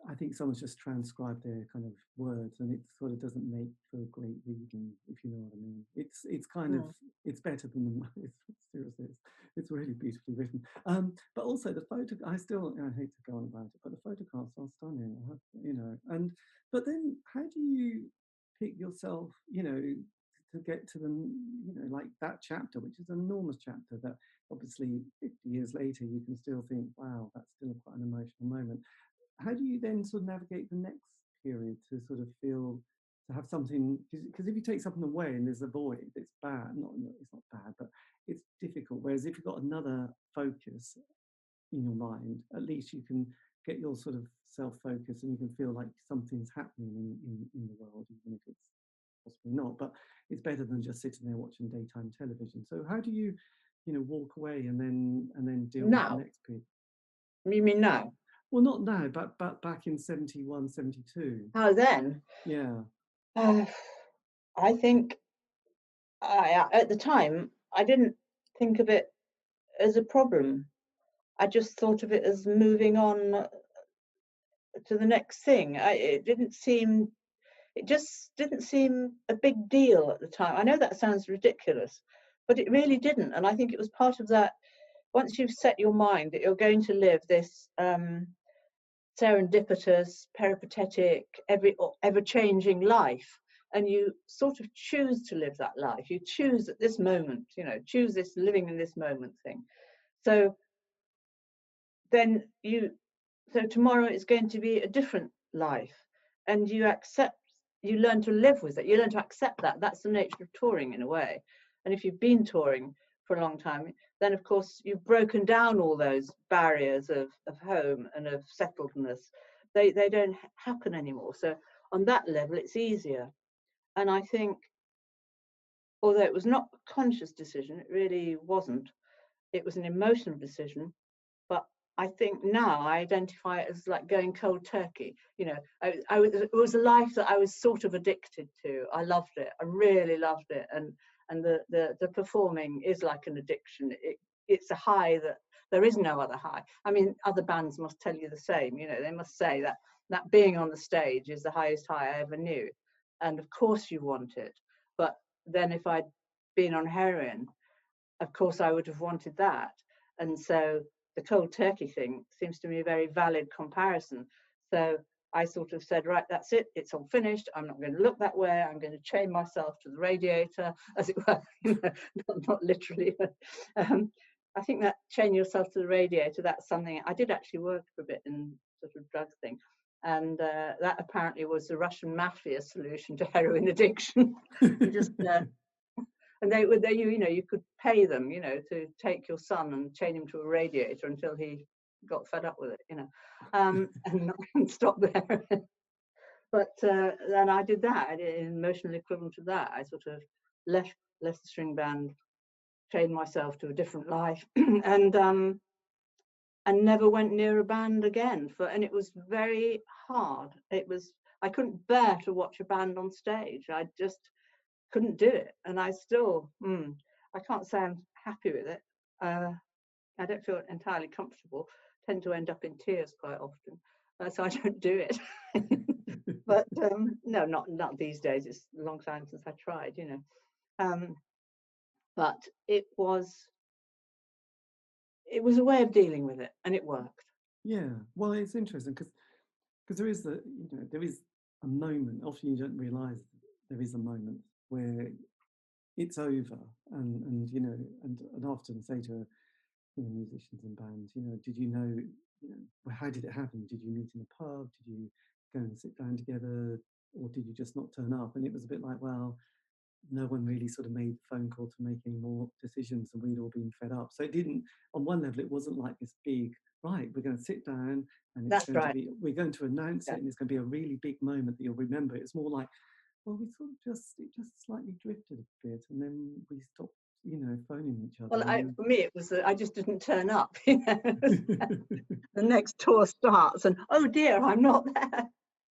I think someone's just transcribed their kind of words, and it sort of doesn't make for great reading, if you know what I mean. It's kind of, it's better than the seriously, it's really beautifully written. But also the photo, I hate to go on about it, but the photographs are stunning. And but then how do you pick yourself, to get to the, like that chapter, which is an enormous chapter that obviously 50 years later you can still think, wow, that's still quite an emotional moment. How do you then sort of navigate the next period to sort of feel, to have something, because if you take something away and there's a void, it's bad. It's not bad, but it's difficult. Whereas if you've got another focus in your mind, at least you can get your sort of self-focus and you can feel like something's happening in the world, even if it's possibly not. But it's better than just sitting there watching daytime television. So how do you, walk away and then deal with the Now, next period? you mean now? Well, not now, but back in 71, 72. How then? Yeah. I think at the time I didn't think of it as a problem. I just thought of it as moving on to the next thing. It just didn't seem a big deal at the time. I know that sounds ridiculous, but it really didn't. And I think it was part of that. Once you've set your mind that you're going to live this serendipitous, peripatetic, ever-changing life, and you sort of choose to live that life. You choose at this moment, choose this living in this moment thing. So then so tomorrow is going to be a different life, and you learn to live with it. You learn to accept that. That's the nature of touring in a way. And if you've been touring for a long time, then of course you've broken down all those barriers of home and of settledness. They don't happen anymore. So on that level, it's easier. And I think, although it was not a conscious decision, it really wasn't. It was an emotional decision. But I think now I identify it as like going cold turkey. It was a life that I was sort of addicted to. I loved it. I really loved it. And the performing is like an addiction. It's a high that there is no other high. I mean, other bands must tell you the same. They must say that being on the stage is the highest high I ever knew. And of course you want it. But then if I'd been on heroin, of course I would have wanted that. And so the cold turkey thing seems to me a very valid comparison. So I sort of said, right, that's it. It's all finished. I'm not going to look that way. I'm going to chain myself to the radiator, as it were, not literally. But, I think that chain yourself to the radiator, that's something I did actually work for a bit in sort of drug thing. And that apparently was the Russian mafia solution to heroin addiction. You just and you could pay them, to take your son and chain him to a radiator until he got fed up with it, and not stop there. But then I did that. I did an emotional equivalent to that. I sort of left the string band changed myself to a different life, and never went near a band again. And it was very hard. I couldn't bear to watch a band on stage. I just couldn't do it, and I still I can't say I'm happy with it. I don't feel entirely comfortable. Tend to end up in tears quite often, so I don't do it. But no, not these days. It's a long time since I tried, but it was a way of dealing with it, and it worked. Yeah, well, it's interesting because there is there is a moment. Often you don't realise there is a moment where it's over, and and often say to musicians and bands, did you know, well, how did it happen? Did you meet in a pub? Did you go and sit down together, or did you just not turn up? And it was a bit like, well, no one really sort of made the phone call to make any more decisions, and we'd all been fed up. So it didn't, on one level, it wasn't like this big, right, we're going to sit down and it's going to be, we're going to announce it, and it's going to be a really big moment that you'll remember. It's more like, well, it just slightly drifted a bit, and then we stopped, phoning each other. Well, for me, it was that I just didn't turn up. The next tour starts, and oh dear, I'm not there.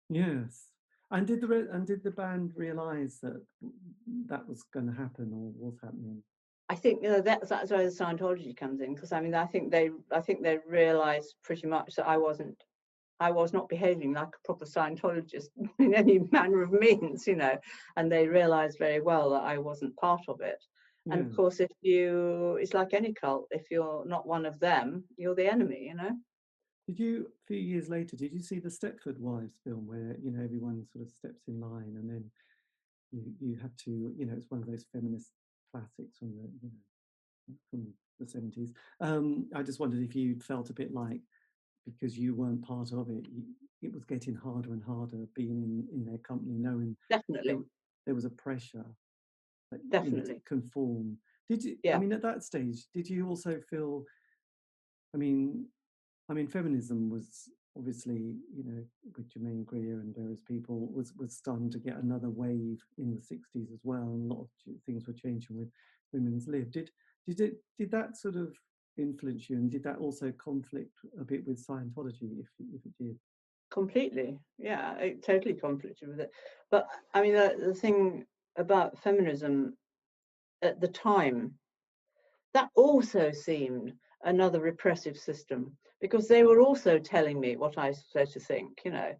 Yes. And did the band realise that was going to happen, or was happening? I think that's where the Scientology comes in, because I think they realised pretty much that I was not behaving like a proper Scientologist in any manner of means, and they realised very well that I wasn't part of it. And of course, it's like any cult. If you're not one of them, you're the enemy, Did you, a few years later, did you see the Stepford Wives film where, everyone sort of steps in line, and then you have to, it's one of those feminist classics from the 70s. I just wondered if you felt a bit like, because you weren't part of it, it was getting harder and harder being in their company, knowing definitely there was a pressure definitely to conform. Did you? Yeah. I mean, at that stage, did you also feel? I mean, feminism was obviously, with Germaine Greer and various people, was starting to get another wave in the 60s as well, and a lot of things were changing with women's lib. Did that sort of influence you, and did that also conflict a bit with Scientology, if it did? Completely, yeah, it totally conflicted with it. But I mean, the thing about feminism at the time, that also seemed another repressive system, because they were also telling me what I was supposed to think, and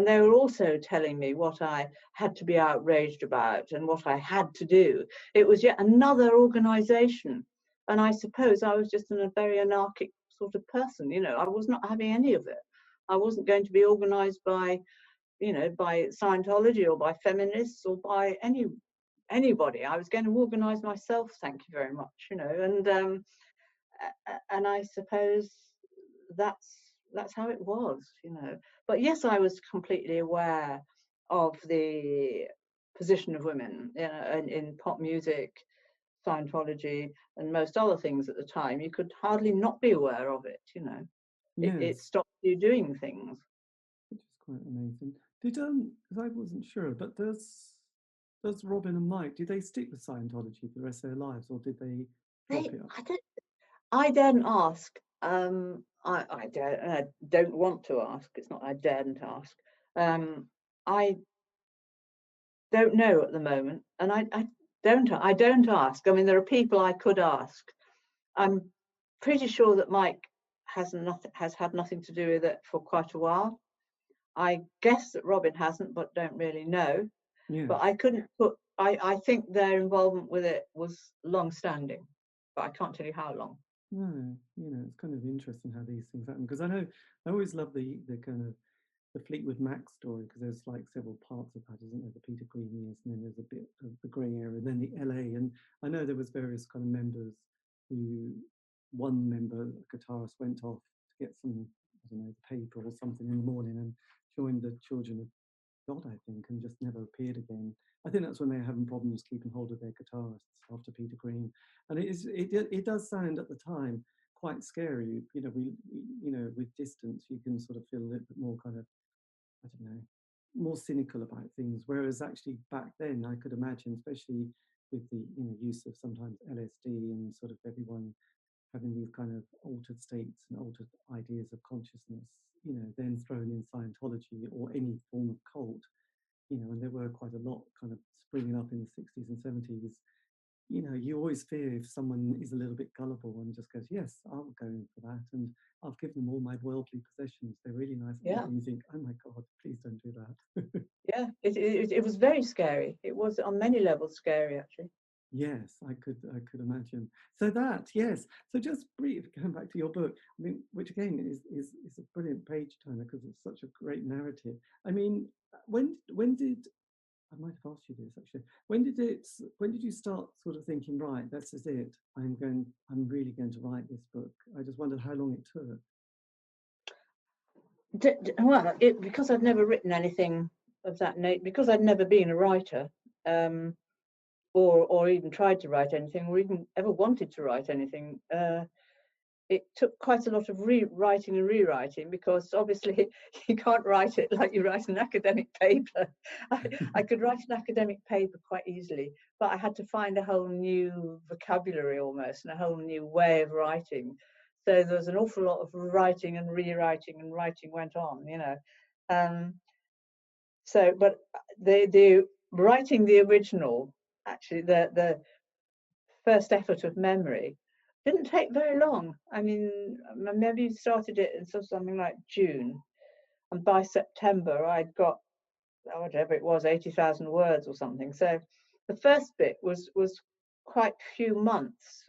they were also telling me what I had to be outraged about and what I had to do. It was yet another organization, and I suppose I was just a very anarchic sort of person. I was not having any of it. I wasn't going to be organized by Scientology or by feminists or by anybody. I was going to organize myself, thank you very much, and I suppose that's how it was, But yes, I was completely aware of the position of women, in pop music, Scientology, and most other things at the time. You could hardly not be aware of it, Yes. It stopped you doing things. Which is quite amazing. Did because I wasn't sure, but does Robin and Mike, did they stick with Scientology for the rest of their lives, or did they drop it? I daren't ask. I don't want to ask. It's not I daren't ask. I don't know at the moment, and I don't ask. I mean, there are people I could ask. I'm pretty sure that Mike has had nothing to do with it for quite a while. I guess that Robin hasn't, but don't really know. Yeah. But I couldn't put. I think their involvement with it was long-standing, but I can't tell you how long. No, it's kind of interesting how these things happen, because I always love the kind of the Fleetwood Mac story, because there's like several parts of that, isn't there? The Peter Green years, and then there's a bit of the grey area, and then the LA. And I know there was various kind of members who, one member, a guitarist, went off to get some, I don't know, paper or something in the morning and joined the Children of God, I think, and just never appeared again. I think that's when they're having problems keeping hold of their guitarists after Peter Green. And it does sound at the time quite scary. We with distance, you can sort of feel a little bit more kind of, I don't know, more cynical about things. Whereas actually back then, I could imagine, especially with the use of sometimes LSD and sort of everyone having these kind of altered states and altered ideas of consciousness, then thrown in Scientology or any form of cult, and there were quite a lot kind of springing up in the 60s and 70s. You always fear if someone is a little bit gullible and just goes, yes, I'll go in for that, and I've given them all my worldly possessions. They're really nice. Yeah. And you think, oh my God, please don't do that. Yeah, it was very scary. It was on many levels scary, actually. Yes, I could imagine. So that, yes. So just brief, going back to your book, I mean, which again is a brilliant page turner because it's such a great narrative. I mean, when did I might have asked you this actually. When did you start sort of thinking, right, this is it. I'm really going to write this book. I just wondered how long it took. Well, because I'd never written anything of that nature, because I'd never been a writer, or even tried to write anything, or even ever wanted to write anything. It took quite a lot of rewriting and rewriting, because obviously you can't write it like you write an academic paper. I could write an academic paper quite easily, but I had to find a whole new vocabulary almost, and a whole new way of writing. So there was an awful lot of writing and rewriting, and writing went on, So, but the writing the original, actually, the first effort of memory, didn't take very long. I mean, maybe started it in something like June, and by September I'd got, whatever it was, 80,000 words or something. So the first bit was quite a few months,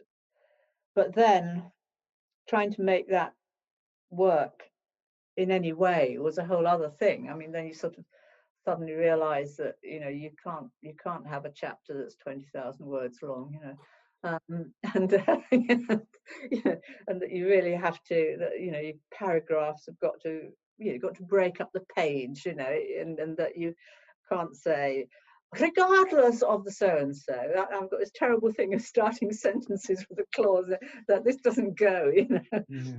but then trying to make that work in any way was a whole other thing. I mean, then you sort of suddenly realize that you can't have a chapter that's 20,000 words long, and and that you really have to, your paragraphs have got to, you've got to break up the page, and that you can't say, regardless of the so and so. I've got this terrible thing of starting sentences with a clause that this doesn't go, Yes.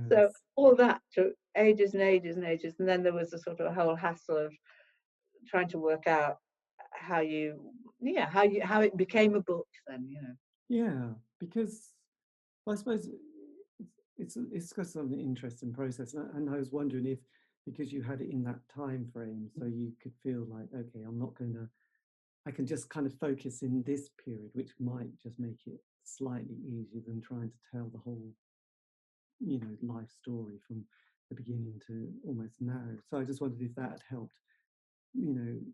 So all that took ages and ages and ages, and then there was a sort of a whole hassle of trying to work out how it became a book then, Yeah, because I suppose it's got some interesting process, and I was wondering if, because you had it in that time frame, so you could feel like, okay, I can just kind of focus in this period, which might just make it slightly easier than trying to tell the whole, life story from the beginning to almost now. So I just wondered if that had helped,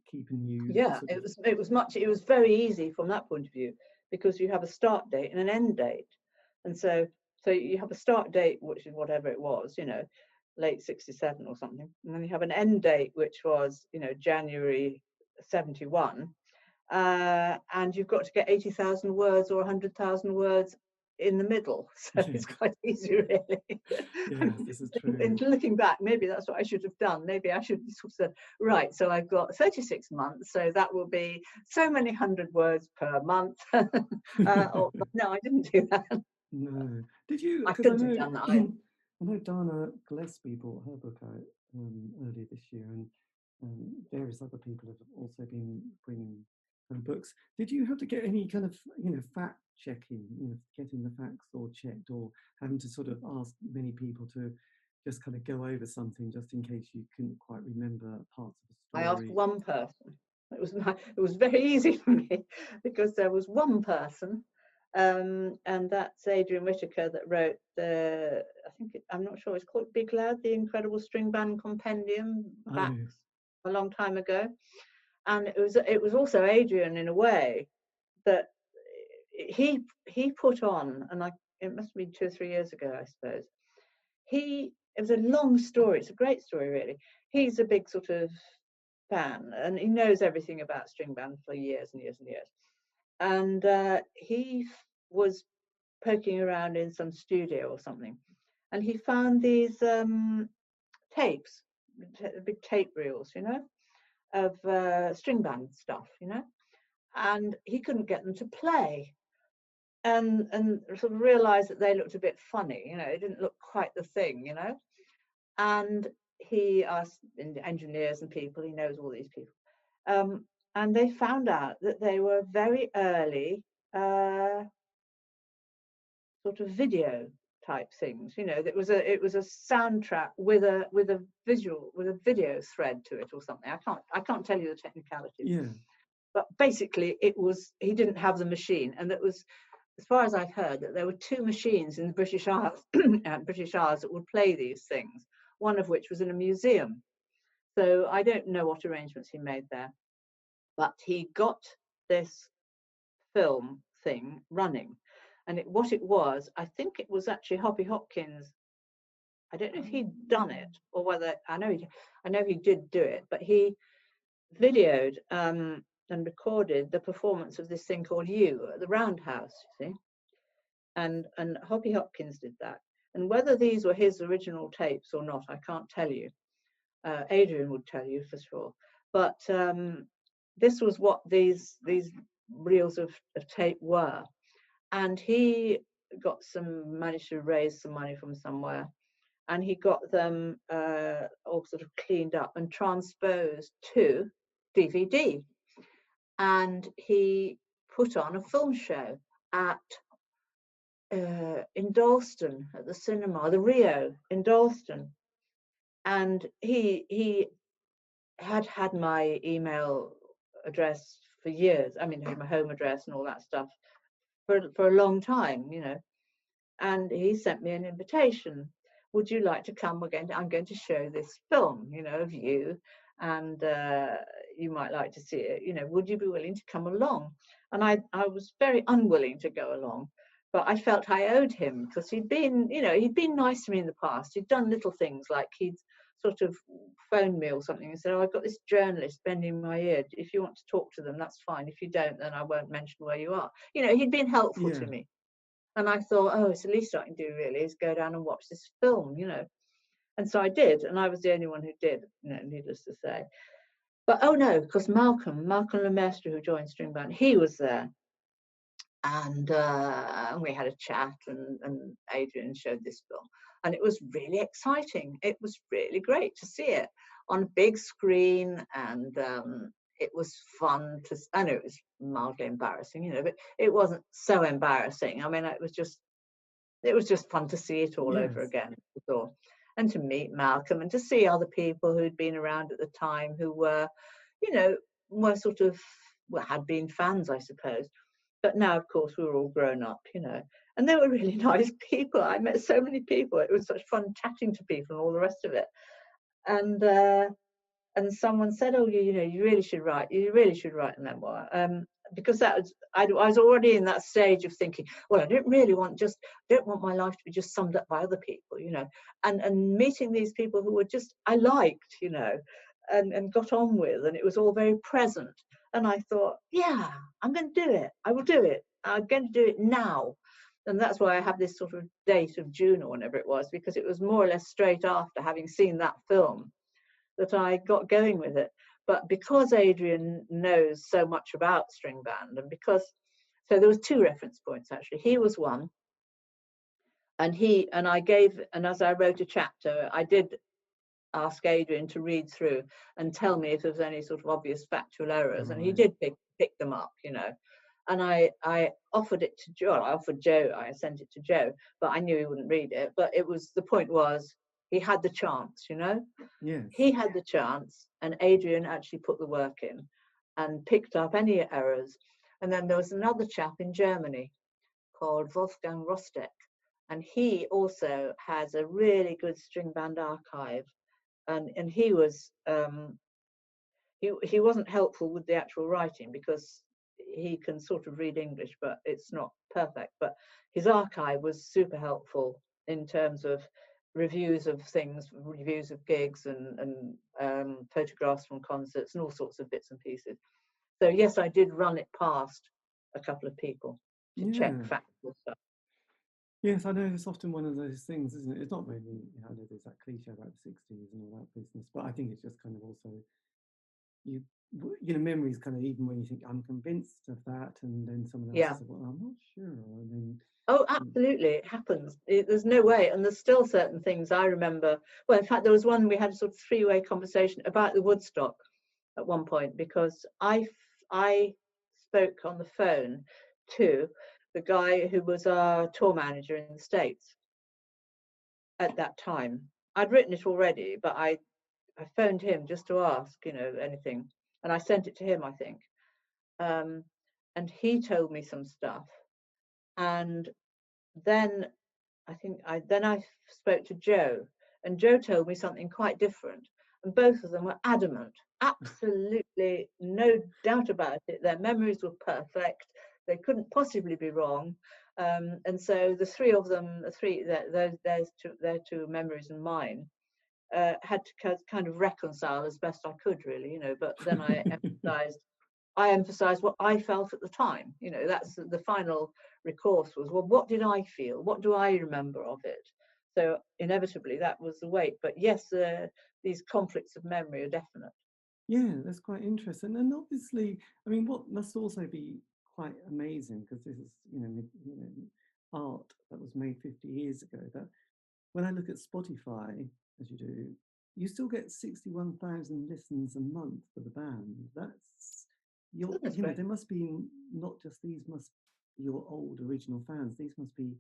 keeping you. Yeah, it was very easy from that point of view, because you have a start date and an end date, and so you have a start date, which is whatever it was, late 67 or something, and then you have an end date, which was January 71, and you've got to get 80,000 words or 100,000 words in the middle, so it's quite easy, really. Yes, this is true. And looking back, maybe that's what I should have done. Maybe I should have said, right, so I've got 36 months, so that will be so many 100 words per month. No, I didn't do that. No. Did you? I couldn't have done that. I know Dana Gillespie brought her book out earlier this year, and various other people have also been bringing books. Did you have to get any kind of fact checking, getting the facts all checked, or having to sort of ask many people to just kind of go over something just in case you couldn't quite remember parts of the story? I asked one person. It was very easy for me, because there was one person, and that's Adrian Whittaker, that wrote I'm not sure, it's called Big Loud, The Incredible String Band Compendium, back a long time ago. And it was also Adrian, in a way, that he put on, and it must have been 2 or 3 years ago, I suppose. It was a long story. It's a great story, really. He's a big sort of fan, and he knows everything about string band for years and years and years. And he was poking around in some studio or something, and he found these tapes, big tape reels, of string band stuff, and he couldn't get them to play, and sort of realized that they looked a bit funny, it didn't look quite the thing, and he asked engineers and people, he knows all these people, and they found out that they were very early sort of video type things. You know, it was a soundtrack with a video thread to it or something. I can't tell you the technicalities. Yeah. But basically, he didn't have the machine, and it was, as far as I've heard, that there were two machines in the British Isles, that would play these things. One of which was in a museum. So I don't know what arrangements he made there, but he got this film thing running, and what it was, I think it was actually Hoppy Hopkins. I don't know if he'd done it or whether I know he did do it, but he videoed and recorded the performance of this thing called You at the Roundhouse, you see, and Hoppy Hopkins did that. And whether these were his original tapes or not, I can't tell you. Adrian would tell you for sure. But this was what these reels of tape were. And he managed to raise some money from somewhere, and he got them all sort of cleaned up and transposed to DVD. And he put on a film show in Dalston at the cinema, the Rio in Dalston. And he had my email address for years. I mean, my home address and all that stuff for a long time, you know. And he sent me an invitation. Would you like to come? I'm going to show this film, you know, of you, and you might like to see it. You know, would you be willing to come along? And I was very unwilling to go along, but I felt I owed him, because he'd been nice to me in the past. He'd done little things like he'd sort of phoned me or something and said, "Oh, I've got this journalist bending my ear. If you want to talk to them, that's fine. If you don't, then I won't mention where you are." You know, he'd been helpful to me. And I thought, oh, it's the least I can do really is go down and watch this film, you know. And so I did, and I was the only one who did, you know, needless to say. But oh no, because Malcolm Lemestre, who joined String Band, he was there. And we had a chat, and Adrian showed this film. And it was really exciting. It was really great to see it on a big screen, and it was fun to. I know it was mildly embarrassing, you know, but it wasn't so embarrassing. I mean, it was just fun to see it all over again. And to meet Malcolm and to see other people who'd been around at the time who were, you know, had been fans, I suppose. But now, of course, we were all grown up, you know, and they were really nice people. I met so many people. It was such fun chatting to people and all the rest of it. And someone said, "Oh, you know, you really should write a memoir." Because I was already in that stage of thinking, well, I don't want my life to be just summed up by other people, you know, and meeting these people who were just, I liked, you know, and got on with, and it was all very present. And I thought, yeah, I'm going to do it. I will do it. I'm going to do it now. And that's why I have this sort of date of June or whenever it was, because it was more or less straight after having seen that film that I got going with it. But because Adrian knows so much about string band, and so there was two reference points actually. He was one, and as I wrote a chapter, I did ask Adrian to read through and tell me if there was any sort of obvious factual errors, and he did pick them up, you know. And I offered it to Joe. I sent it to Joe, but I knew he wouldn't read it. But the point was, he had the chance, you know. Yes. He had the chance, and Adrian actually put the work in and picked up any errors. And then there was another chap in Germany called Wolfgang Rostek, and he also has a really good string band archive. And he was he wasn't helpful with the actual writing, because he can sort of read English, but it's not perfect. But his archive was super helpful in terms of reviews of things, reviews of gigs, and photographs from concerts and all sorts of bits and pieces. So yes, I did run it past a couple of people to check factual stuff. Yes, I know it's often one of those things, isn't it? It's not really, you know, there's that cliche about the 60s and all that business, but I think it's just kind of also, you know, memories kind of, even when you think, I'm convinced of that, and then someone else says, well, I'm not sure. And then, oh, absolutely, it happens. There's no way. And there's still certain things I remember. Well, in fact, there was one, we had a sort of three-way conversation about the Woodstock at one point, because I spoke on the phone to the guy who was our tour manager in the States at that time. I'd written it already, but I phoned him just to ask, anything. And I sent it to him, I think. And he told me some stuff. And then I spoke to Joe, and Joe told me something quite different. And both of them were adamant, absolutely no doubt about it. Their memories were perfect. They couldn't possibly be wrong. And so the three of them, their two memories and mine, had to kind of reconcile as best I could, really, But then I emphasized what I felt at the time. That's the final recourse was, well, what did I feel? What do I remember of it? So inevitably that was the weight. But yes, these conflicts of memory are definite. Yeah, that's quite interesting. And obviously, I mean, what must also be quite amazing, because this is, art that was made 50 years ago, that when I look at Spotify, as you do, you still get 61,000 listens a month for the band. That's there must be not just these must be your old original fans. These must be,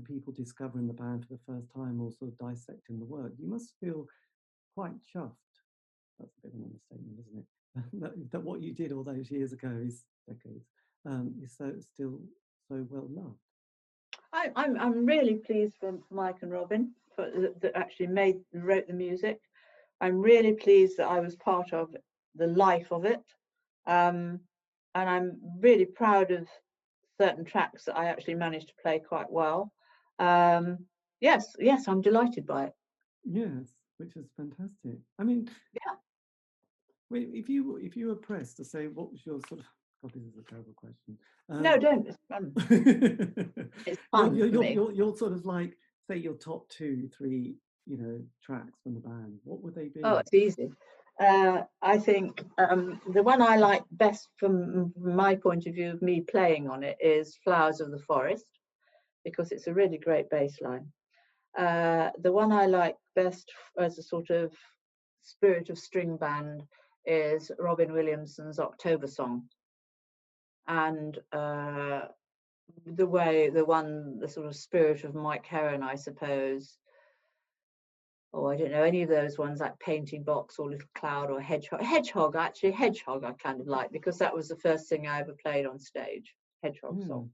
people discovering the band for the first time or sort of dissecting the work. You must feel quite chuffed. That's a bit of an understatement, isn't it? that what you did all those years ago is decades. Is still so well loved. I'm really pleased for Mike and Robin that actually wrote the music. I'm really pleased that I was part of the life of it, and I'm really proud of certain tracks that I actually managed to play quite well. Yes, I'm delighted by it. Yes, which is fantastic. I mean, yeah. If you were pressed to say what was your sort of, God, this is a terrible question. No, don't. It's fun. It's fun. You're sort of like, say, your top 2-3, tracks from the band. What would they be? Oh, it's easy. I think the one I like best from my point of view of me playing on it is Flowers of the Forest, because it's a really great bass line. The one I like best as a sort of spirit of string band is Robin Williamson's October Song. And the sort of spirit of Mike Heron, I suppose. Oh, I don't know, any of those ones like Painting Box or Little Cloud or Hedgehog. Hedgehog I kind of like, because that was the first thing I ever played on stage, Hedgehog Song.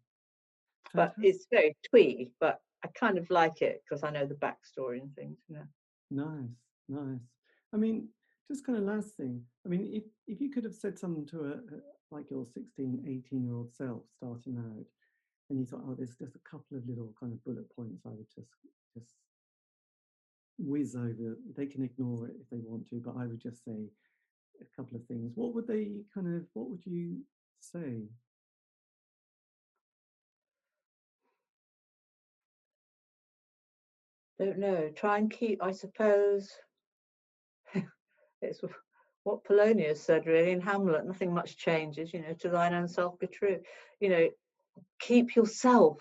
But it's very twee, but I kind of like it because I know the backstory and things, Nice. I mean, just kind of last thing. I mean, if you could have said something to like your 16, 18-year-old self starting out, and you thought, oh, there's just a couple of little kind of bullet points I would just whiz over. They can ignore it if they want to, but I would just say a couple of things. What would you say? Don't know. Try and keep, I suppose, it's what Polonius said really in Hamlet, nothing much changes, to thine own self be true. Keep yourself,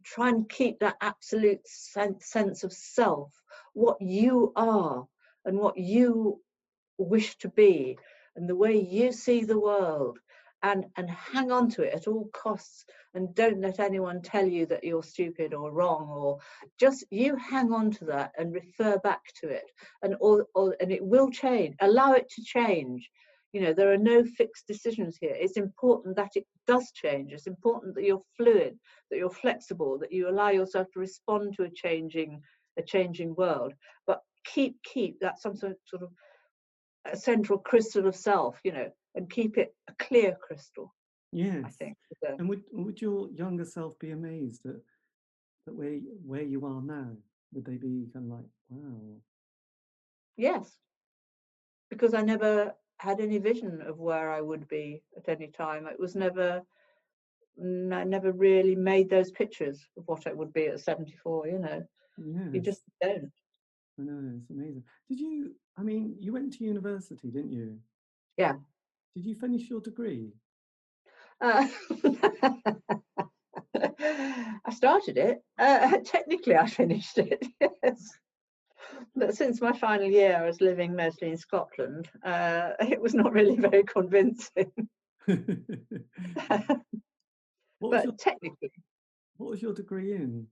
try and keep that absolute sense of self, what you are and what you wish to be and the way you see the world, and hang on to it at all costs, and don't let anyone tell you that you're stupid or wrong, or just you hang on to that and refer back to it, and it will change. Allow it to change. There are no fixed decisions here. It's important that it does change. It's important that you're fluid, that you're flexible, that you allow yourself to respond to a changing world, but keep that some sort of a central crystal of self, and keep it a clear crystal. Yes, I think. And would your younger self be amazed at where you are now? Would they be kind of like, wow? Yes, because I never had any vision of where I would be at any time. It was never. I never really made those pictures of what it would be at 74. Yes. You just don't. I know, it's amazing. You went to university, didn't you? Yeah. Did you finish your degree? I started it. Technically, I finished it, yes. But since my final year, I was living mostly in Scotland. It was not really very convincing. What was But your technically, What was your degree in?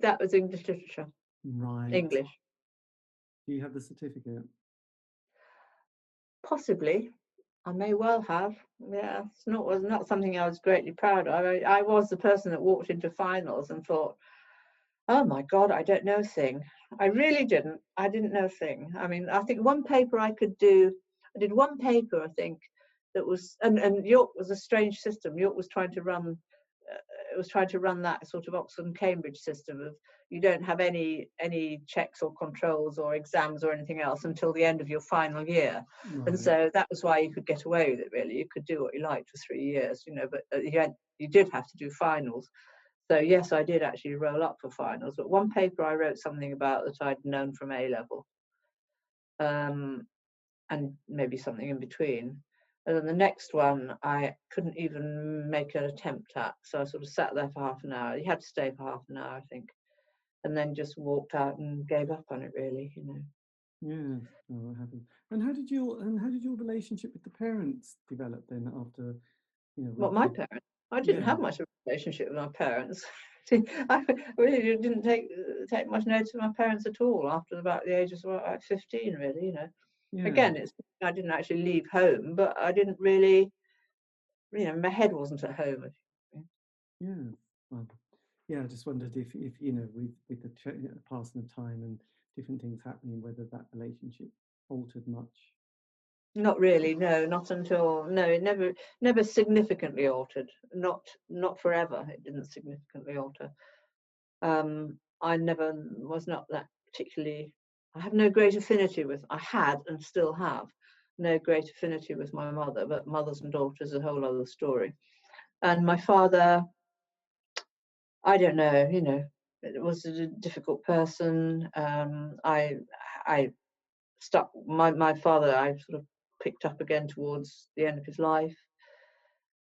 that was English literature, Right. English. Do you have the certificate? Possibly. I may well have. Yeah, was not something I was greatly proud of. I was the person that walked into finals and thought, oh my God, I don't know a thing. I really didn't. I didn't know a thing. I mean, I think one paper I could do, I did one paper, I think, that was, and York was a strange system. York was trying to run, that sort of Oxford and Cambridge system of you don't have any checks or controls or exams or anything else until the end of your final year. Right. And so that was why you could get away with it, really. You could do what you liked for 3 years, but you did have to do finals. So yes, I did actually roll up for finals, but one paper I wrote something about that I'd known from A level, and maybe something in between. And then the next one I couldn't even make an attempt at, so I sort of sat there for half an hour. You had to stay for half an hour, I think, and then just walked out and gave up on it, really. Yeah, what happened? And how did your relationship with the parents develop then after, What, my parents? I didn't have much of a relationship with my parents. I really didn't take much notice of my parents at all after about the age of 15, really. Yeah. Again, I didn't actually leave home, but I didn't really, my head wasn't at home. Yeah. Well, yeah, I just wondered if with the passing of time and different things happening, whether that relationship altered much. Not really, no, not until, no, it never significantly altered. Not forever, it didn't significantly alter. I never was not that particularly, I have no great affinity with, I had and still have no great affinity with my mother, but mothers and daughters is a whole other story. And my father, I don't know, it was a difficult person. I stuck, my father, I sort of picked up again towards the end of his life.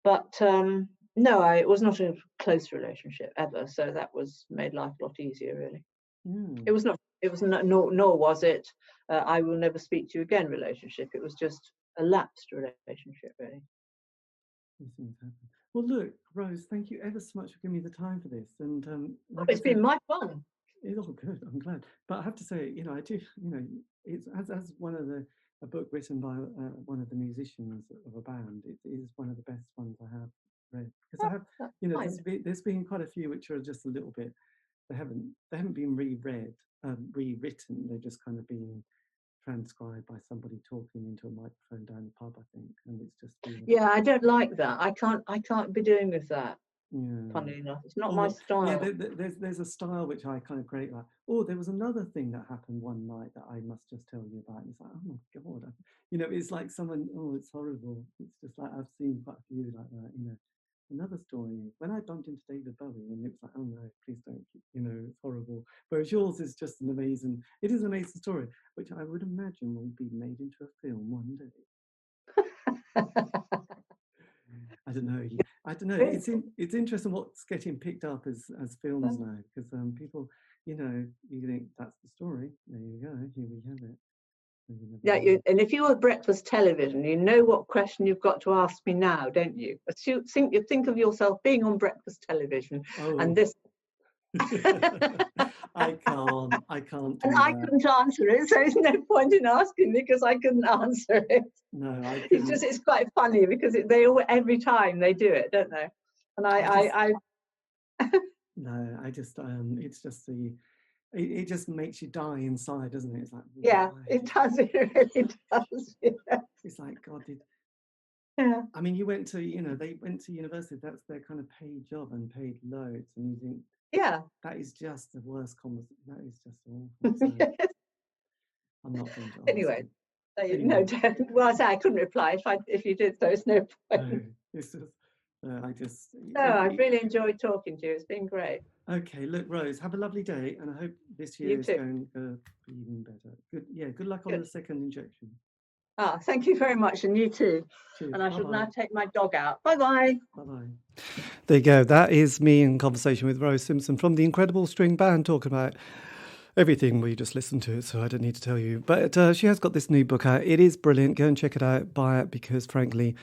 But no, it was not a close relationship ever. So that made life a lot easier, really. It was not, nor was it, I will never speak to you again relationship. It was just a lapsed relationship, really. These things happen. Well, look, Rose, thank you ever so much for giving me the time for this. And It's been my fun. It's all good. I'm glad. But I have to say, I do, it's as one of a book written by one of the musicians of a band. It is one of the best ones I have read, because I have, there's been quite a few which are just a little bit. They haven't been rewritten. They've just kind of been transcribed by somebody talking into a microphone down the pub, I think, and it's just yeah, I don't like that. I can't be doing with that. Yeah. Funny enough, it's not my style. Yeah, there's a style which I kind of create. Like, there was another thing that happened one night that I must just tell you about. And it's like, oh my God, it's like someone. Oh, it's horrible. It's just like I've seen quite a few like that. Another story when I bumped into David Bowie, and it was like, oh no, please don't. It's horrible. Whereas yours is just an amazing. It is an amazing story, which I would imagine will be made into a film one day. I don't know. It's interesting what's getting picked up as films now, because people, you think that's the story. There you go. Here we have it. Yeah, and if you were breakfast television, you know what question you've got to ask me now, don't you? You think of yourself being on breakfast television, and this. I can't. And I couldn't answer it, so there's no point in asking me because I couldn't answer it. No, I couldn't. It's quite funny because every time they do it, don't they? And I No, I just it's just it just makes you die inside, doesn't it? It's like, yeah, it does. It really does. Yeah. It's like, God, yeah. I mean, you went to they went to university. That's their kind of paid job and paid loads, and you think. Yeah, that is just the worst conversation. That is just awful. So yes. I'm not going to. Anyway. No, well, I say I couldn't reply if you did, so it's no point. No, it's just, I've really enjoyed talking to you. It's been great. Okay, look, Rose, have a lovely day, and I hope this year is going to be even better. Good luck on the second injection. Thank you very much, and you too. Cheers. And I shall now take my dog out. Bye-bye. Bye-bye. There you go. That is me in conversation with Rose Simpson from the Incredible String Band, talking about everything. We just listened to it, so I don't need to tell you. But she has got this new book out. It is brilliant. Go and check it out. Buy it, because frankly,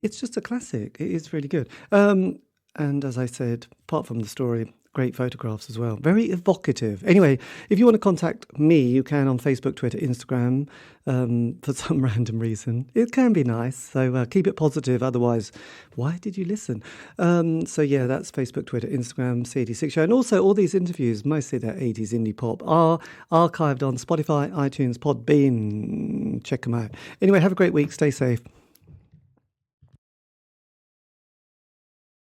It's just a classic. It is really good. And as I said, apart from the story, great photographs as well. Very evocative. Anyway, if you want to contact me, you can on Facebook, Twitter, Instagram, for some random reason. It can be nice, so keep it positive. Otherwise, why did you listen? So yeah, that's Facebook, Twitter, Instagram, C86 Show. And also all these interviews, mostly they're 80s indie pop, are archived on Spotify, iTunes, Podbean. Check them out. Anyway, have a great week. Stay safe.